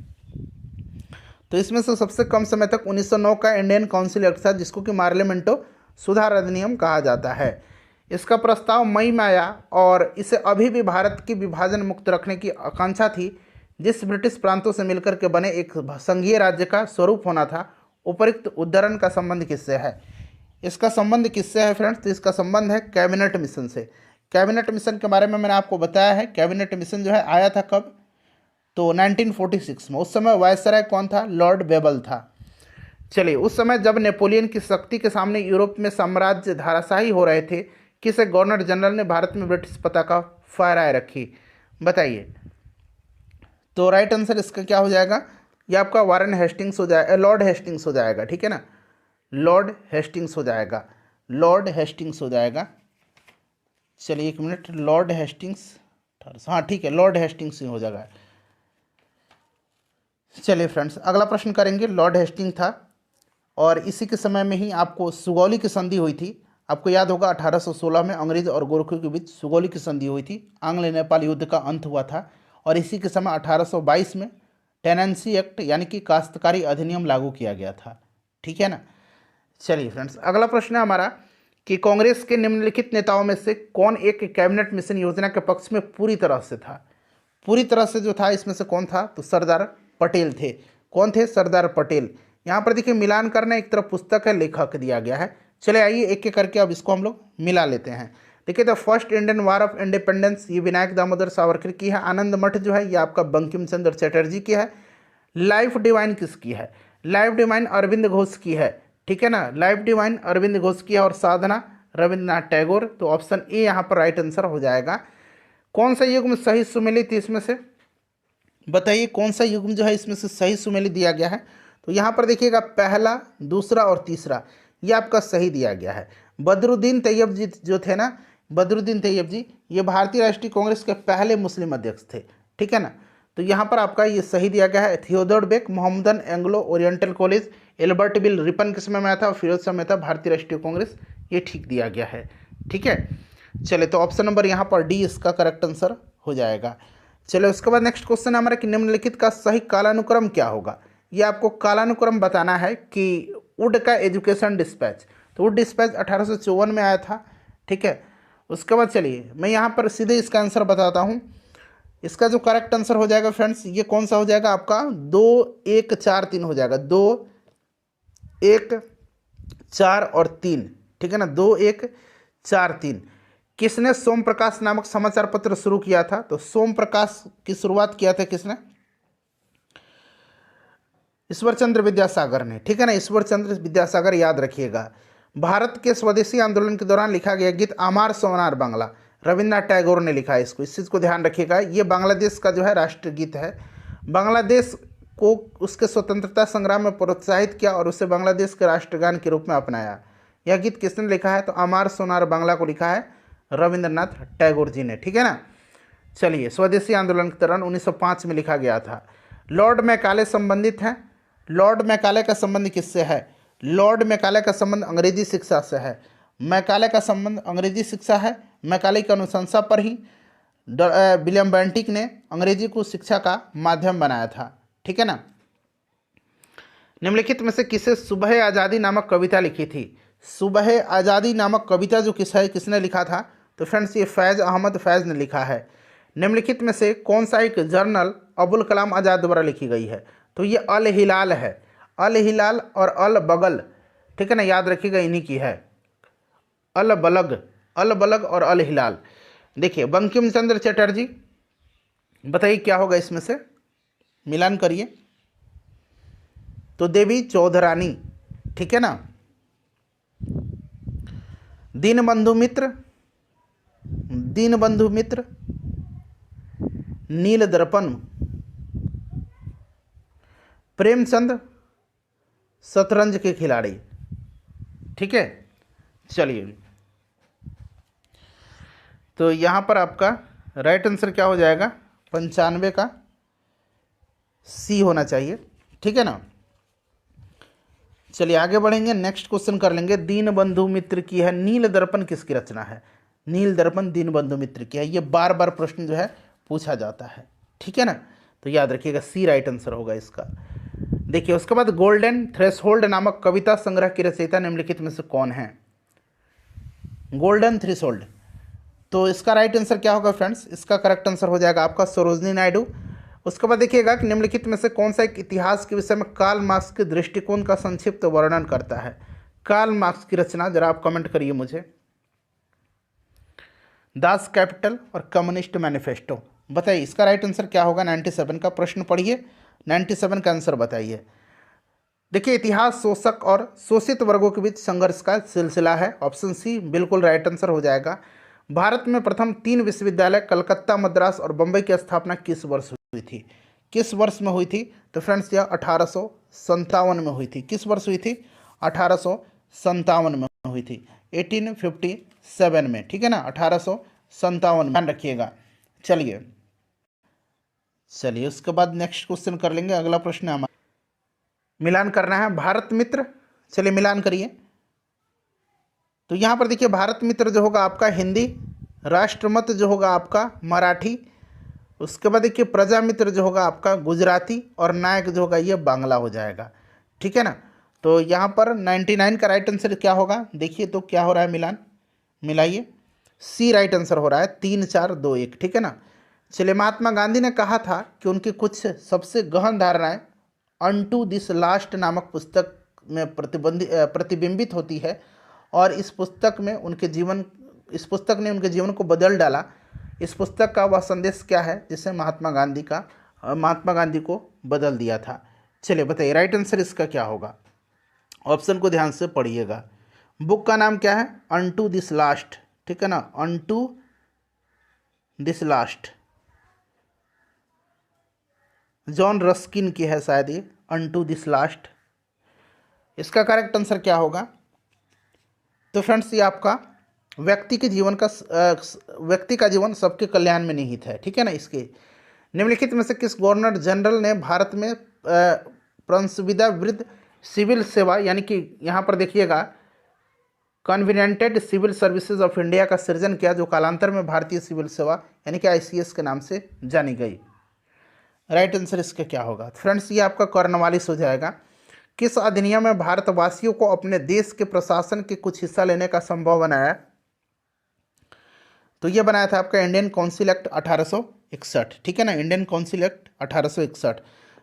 तो इसमें से सबसे कम समय तक 1909 का इंडियन काउंसिल एक्ट था, जिसको कि पार्लियामेंटो सुधार अधिनियम कहा जाता है। इसका प्रस्ताव मई में आया और इसे अभी भी भारत की विभाजन मुक्त रखने की आकांक्षा थी, जिस ब्रिटिश प्रांतों से मिलकर के बने एक संघीय राज्य का स्वरूप होना था। उपरोक्त उद्धरण का संबंध किससे है? इसका संबंध किससे है फ्रेंड्स? तो इसका संबंध है कैबिनेट मिशन से। कैबिनेट मिशन के बारे में मैंने आपको बताया है। कैबिनेट मिशन जो है आया था कब? तो 1946 में। उस समय वायसराय कौन था? लॉर्ड बेबल था। चलिए, उस समय जब नेपोलियन की शक्ति के सामने यूरोप में साम्राज्य धाराशाही हो रहे थे, किसे गवर्नर जनरल ने भारत में ब्रिटिश पताका फहराए रखी? बताइए। तो राइट आंसर इसका क्या हो जाएगा? ये आपका वारेन हेस्टिंग्स हो जाएगा, लॉर्ड हेस्टिंग्स हो जाएगा। ठीक है ना, लॉर्ड हेस्टिंग्स हो जाएगा, लॉर्ड हेस्टिंग्स हो जाएगा। चलिए एक मिनट, लॉर्ड हेस्टिंग्स, हाँ ठीक है, लॉर्ड हेस्टिंग्स ही हो जाएगा। चलिए फ्रेंड्स, अगला प्रश्न करेंगे। लॉर्ड हेस्टिंग था और इसी के समय में ही आपको सुगौली की संधि हुई थी। आपको याद होगा 1816 में अंग्रेज और गोरखों के बीच सुगौली की संधि हुई थी। आंग्ल नेपाल युद्ध का अंत हुआ था और इसी के समय 1822 में टेनेंसी एक्ट यानी कि काश्तकारी अधिनियम लागू किया गया था। ठीक है ना। चलिए फ्रेंड्स, अगला प्रश्न है हमारा कि कांग्रेस के निम्नलिखित नेताओं में से कौन एक कैबिनेट मिशन योजना के पक्ष में पूरी तरह से था? पूरी तरह से जो था इसमें से कौन था? तो सरदार पटेल थे। कौन थे? सरदार पटेल। यहाँ पर देखिए मिलान करना एक तरफ पुस्तक है, लेखक दिया गया है। चले आइए एक एक करके अब इसको हम लोग मिला लेते हैं। देखिए, the first Indian war of independence ये विनायक दामोदर सावरकर की है। आनंद मठ जो है ये आपका बंकिम चंद्र चटर्जी की है। लाइफ डिवाइन किसकी है? लाइफ डिवाइन अरविंद घोष की है। ठीक है ना, लाइफ डिवाइन अरविंद घोष की है। और साधना रविंद्रनाथ टैगोर। तो ऑप्शन ए यहाँ पर राइट आंसर हो जाएगा। कौन सा युग्म सही सुमेलित इसमें से? बताइए कौन सा युग्म जो है इसमें से सही सुमेलित दिया गया है? तो यहाँ पर देखिएगा पहला, दूसरा और तीसरा ये आपका सही दिया गया है। बदरुद्दीन तैयब जी जो थे ना, बदरुद्दीन तैयब जी ये भारतीय राष्ट्रीय कांग्रेस के पहले मुस्लिम अध्यक्ष थे। ठीक है ना, तो यहाँ पर आपका ये सही दिया गया है। Theodore Beck, Mohammedan Anglo Oriental College, Ilbert Bill Ripon के समय में आया था, फिरोज शाह मेहता भारतीय राष्ट्रीय कांग्रेस, ये ठीक दिया गया है। ठीक है, चले तो ऑप्शन नंबर यहाँ पर डी इसका करेक्ट आंसर हो जाएगा। चलो उसके बाद नेक्स्ट क्वेश्चन है हमारा कि निम्नलिखित का सही कालानुक्रम क्या होगा? ये आपको कालानुक्रम बताना है कि वुड का एजुकेशन डिस्पैच। तो वुड डिस्पैच 1854 में आया था। ठीक है, उसके बाद चलिए मैं यहाँ पर सीधे इसका आंसर बताता हूँ। इसका जो करेक्ट आंसर हो जाएगा फ्रेंड्स ये कौन सा हो जाएगा आपका? 2 1 4 3 हो जाएगा। 2 1 4 और 3। ठीक है ना, 2 1 4 3। किसने सोम प्रकाश नामक समाचार पत्र शुरू किया था? तो सोम प्रकाश की शुरुआत किया था किसने? ईश्वर चंद्र विद्यासागर ने। ठीक है ना, ईश्वर चंद्र विद्यासागर याद रखिएगा। भारत के स्वदेशी आंदोलन के दौरान लिखा गया गीत आमार सोनार बांग्ला रविन्द्रनाथ टैगोर ने लिखा है इसको। इस चीज़ को ध्यान रखिएगा, ये बांग्लादेश का जो है राष्ट्रगीत है। बांग्लादेश को उसके स्वतंत्रता संग्राम में प्रोत्साहित किया और उसे बांग्लादेश के राष्ट्रगान के रूप में अपनाया। यह गीत किसने लिखा है? तो आमार सोनार बांग्ला को लिखा है रविन्द्रनाथ टैगोर जी ने। ठीक है ना, चलिए स्वदेशी आंदोलन के दौरान 1905 में लिखा गया था। लॉर्ड मैकाले संबंधित हैं। लॉर्ड मैकाले का संबंध किससे है? लॉर्ड मैकाले का संबंध अंग्रेजी शिक्षा से है। मैकाले का संबंध अंग्रेजी शिक्षा है। मैकाले की अनुशंसा पर ही विलियम बेंटिक ने अंग्रेजी को शिक्षा का माध्यम बनाया था। ठीक है ना। निम्नलिखित में से किसे सुबह आज़ादी नामक कविता लिखी थी? सुबह आज़ादी नामक कविता जो किसने लिखा था? तो फ्रेंड्स ये फैज़ अहमद फैज़ ने लिखा है। निम्नलिखित में से कौन सा एक जर्नल अबुल कलाम आज़ाद द्वारा लिखी गई है? तो ये अल हिलाल है। अल हिलाल और अल बगल, ठीक है ना, याद रखिएगा इन्हीं की है। अल बलग और अल हिलाल। देखिए बंकिम चंद्र चटर्जी, बताइए क्या होगा इसमें से, मिलान करिए। तो देवी चौधरानी, ठीक है ना। दीनबंधु मित्र, नील दर्पण, प्रेमचंद शतरंज के खिलाड़ी, ठीक है। चलिए तो यहाँ पर आपका राइट आंसर क्या हो जाएगा? 95 का सी होना चाहिए, ठीक है ना। चलिए आगे बढ़ेंगे, नेक्स्ट क्वेश्चन कर लेंगे। दीनबंधु मित्र की है, नील दर्पण किसकी रचना है? नील दर्पण दीनबंधु मित्र की है। ये बार बार प्रश्न जो है पूछा जाता है, ठीक है ना, तो याद रखिएगा सी राइट आंसर होगा इसका। देखिए उसके बाद गोल्डन थ्रेशोल्ड नामक कविता संग्रह की रचयिता निम्नलिखित में से कौन है? गोल्डन थ्रेशोल्ड, तो इसका राइट आंसर क्या होगा फ्रेंड्स? इसका करेक्ट आंसर हो जाएगा आपका सरोजनी नायडू। उसके बाद देखिएगा कि निम्नलिखित में से कौन सा एक इतिहास के विषय में कार्ल मार्क्स के दृष्टिकोण का संक्षिप्त वर्णन करता है? कार्ल मार्क्स की रचना जरा आप कमेंट करिए मुझे। दास कैपिटल और कम्युनिस्ट मैनिफेस्टो, बताइए इसका राइट आंसर क्या होगा? 97 का प्रश्न पढ़िए, 97 का आंसर बताइए। देखिए इतिहास शोषक और शोषित वर्गों के बीच संघर्ष का सिलसिला है। ऑप्शन सी बिल्कुल राइट आंसर हो जाएगा। भारत में प्रथम 3 विश्वविद्यालय कलकत्ता, मद्रास और बम्बई की स्थापना किस वर्ष हुई थी? किस वर्ष में हुई थी? तो फ्रेंड्स यह 1857 में हुई थी। किस वर्ष हुई थी? 1857 में हुई थी, 1857 में, ठीक है ना, 1857 में, ध्यान रखिएगा। चलिए उसके बाद नेक्स्ट क्वेश्चन कर लेंगे। अगला प्रश्न हमारा मिलान करना है। भारत मित्र, चलिए मिलान करिए। तो यहाँ पर देखिए भारत मित्र जो होगा आपका हिंदी, राष्ट्रमत जो होगा आपका मराठी, उसके बाद देखिए प्रजा मित्र जो होगा आपका गुजराती और नायक जो होगा ये बांग्ला हो जाएगा, ठीक है ना। तो यहाँ पर 99 का राइट आंसर क्या होगा? देखिए तो क्या हो रहा है, मिलान मिलाइए। सी राइट आंसर हो रहा है, 3 4 2 1, ठीक है ना। चलिए महात्मा गांधी ने कहा था कि उनकी कुछ सबसे गहन धारणाएं अनटू दिस लास्ट नामक पुस्तक में प्रतिबिंबित होती है और इस पुस्तक ने उनके जीवन को बदल डाला। इस पुस्तक का वह संदेश क्या है जिसे महात्मा गांधी को बदल दिया था? चलिए बताइए राइट आंसर इसका क्या होगा? ऑप्शन को ध्यान से पढ़िएगा। बुक का नाम क्या है? अनटू दिस लास्ट, ठीक है ना, unto this last, John Ruskin की है शायद ये, अनटू दिस लास्ट। इसका करेक्ट आंसर क्या होगा? तो फ्रेंड्स ये आपका व्यक्ति का जीवन सबके कल्याण में निहित है, ठीक है ना। इसके निम्नलिखित में से किस गवर्नर जनरल ने भारत में प्रंसविदा वृद्ध सिविल सेवा, यानी कि यहाँ पर देखिएगा कन्वीनियंटेड सिविल सर्विसेज ऑफ इंडिया का सृजन किया, जो कालांतर में भारतीय सिविल सेवा यानी कि ICS के नाम से जानी गई? राइट आंसर इसका क्या होगा? फ्रेंड्स ये आपका कॉर्नवालिस हो जाएगा। किस अधिनियम में भारतवासियों को अपने देश के प्रशासन के कुछ हिस्सा लेने का संभव बनाया? तो ये बनाया था आपका इंडियन काउंसिल एक्ट 1861, ठीक है ना, इंडियन काउंसिल एक्ट 1861।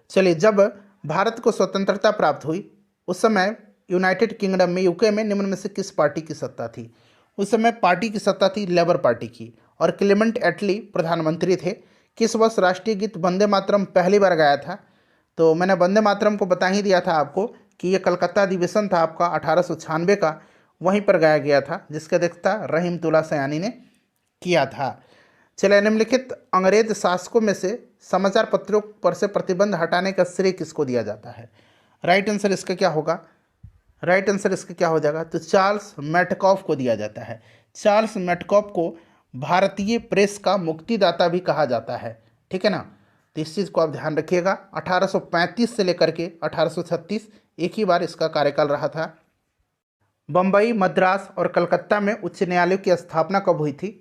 चलिए जब भारत को स्वतंत्रता प्राप्त हुई उस समय यूनाइटेड किंगडम में, UK में निम्न में से किस पार्टी की सत्ता थी? उस समय पार्टी की सत्ता थी लेबर पार्टी की और क्लेमेंट एटली प्रधानमंत्री थे। किस वर्ष राष्ट्रीय गीत वंदे मातरम पहली बार गाया था? तो मैंने वंदे मातरम को बता ही दिया था आपको कि ये कलकत्ता अधिवेशन था आपका 1896 का, वहीं पर गाया गया था, जिसका अध्यक्षता रहीमतुल्ला सयानी ने किया था। चलिए निम्नलिखित अंग्रेज शासकों में से समाचार पत्रों पर से प्रतिबंध हटाने का श्रेय किसको दिया जाता है? राइट आंसर इसका क्या होगा? राइट आंसर इसका क्या हो जाएगा? तो चार्ल्स मेटकॉफ को दिया जाता है। चार्ल्स मेटकॉफ को भारतीय प्रेस का मुक्तिदाता भी कहा जाता है, ठीक है ना। तो इस चीज़ को आप ध्यान रखिएगा। 1835 से लेकर के 1836 एक ही बार इसका कार्यकाल रहा था। बम्बई, मद्रास और कलकत्ता में उच्च न्यायालयों की स्थापना कब हुई थी?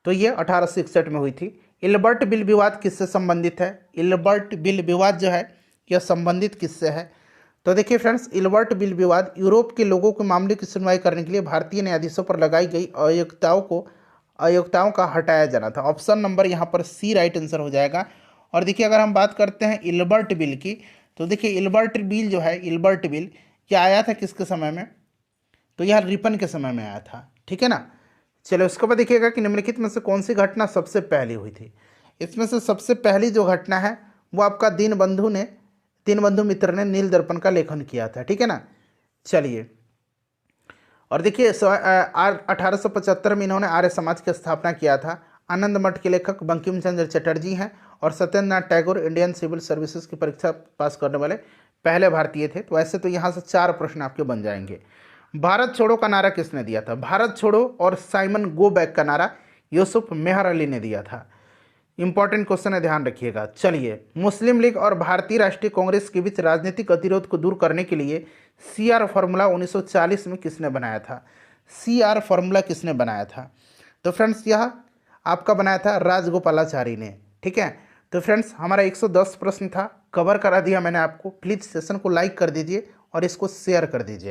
तो ये 1861 में हुई थी। इल्बर्ट बिल विवाद किससे संबंधित है? इल्बर्ट बिल विवाद जो है यह संबंधित किससे है? तो देखिए फ्रेंड्स, इल्बर्ट बिल विवाद यूरोप के लोगों के मामले की सुनवाई करने के लिए भारतीय न्यायाधीशों पर लगाई गई अयोग्यताओं का हटाया जाना था। ऑप्शन नंबर यहाँ पर सी राइट आंसर हो जाएगा। और देखिए अगर हम बात करते हैं इल्बर्ट बिल की, तो देखिए इल्बर्ट बिल जो है, इल्बर्ट बिल क्या आया था किसके समय में, तो यह रिपन के समय में आया था, ठीक है ना। चलो उसके बाद देखिएगा कि निम्नलिखित में से कौन सी घटना सबसे पहले हुई थी। इसमें से सबसे पहली जो घटना है वो आपका दीनबंधु मित्र ने नील दर्पण का लेखन किया था, ठीक है ना। चलिए, और देखिए 1875 में इन्होंने आर्य समाज की स्थापना किया था। आनंद मठ के लेखक बंकिम चंद्र चटर्जी हैं और Satyendra Nath Tagore Indian civil services की परीक्षा पास करने वाले पहले भारतीय थे। तो ऐसे तो यहाँ से 4 प्रश्न आपके बन जाएंगे। भारत छोड़ो का नारा किसने दिया था? भारत छोड़ो और साइमन गो बैक का नारा यूसुफ मेहर अली ने दिया था। इंपॉर्टेंट क्वेश्चन है, ध्यान रखिएगा। चलिए, मुस्लिम लीग और भारतीय राष्ट्रीय कांग्रेस के बीच राजनीतिक गतिरोध को दूर करने के लिए CR फॉर्मूला 1940 में किसने बनाया था? CR फॉर्मूला किसने बनाया था? तो फ्रेंड्स यह आपका बनाया था राजगोपालाचारी ने, ठीक है। तो फ्रेंड्स हमारा 110 प्रश्न था, कवर करा दिया मैंने आपको। प्लीज़ सेशन को लाइक कर दीजिए और इसको शेयर कर दीजिए।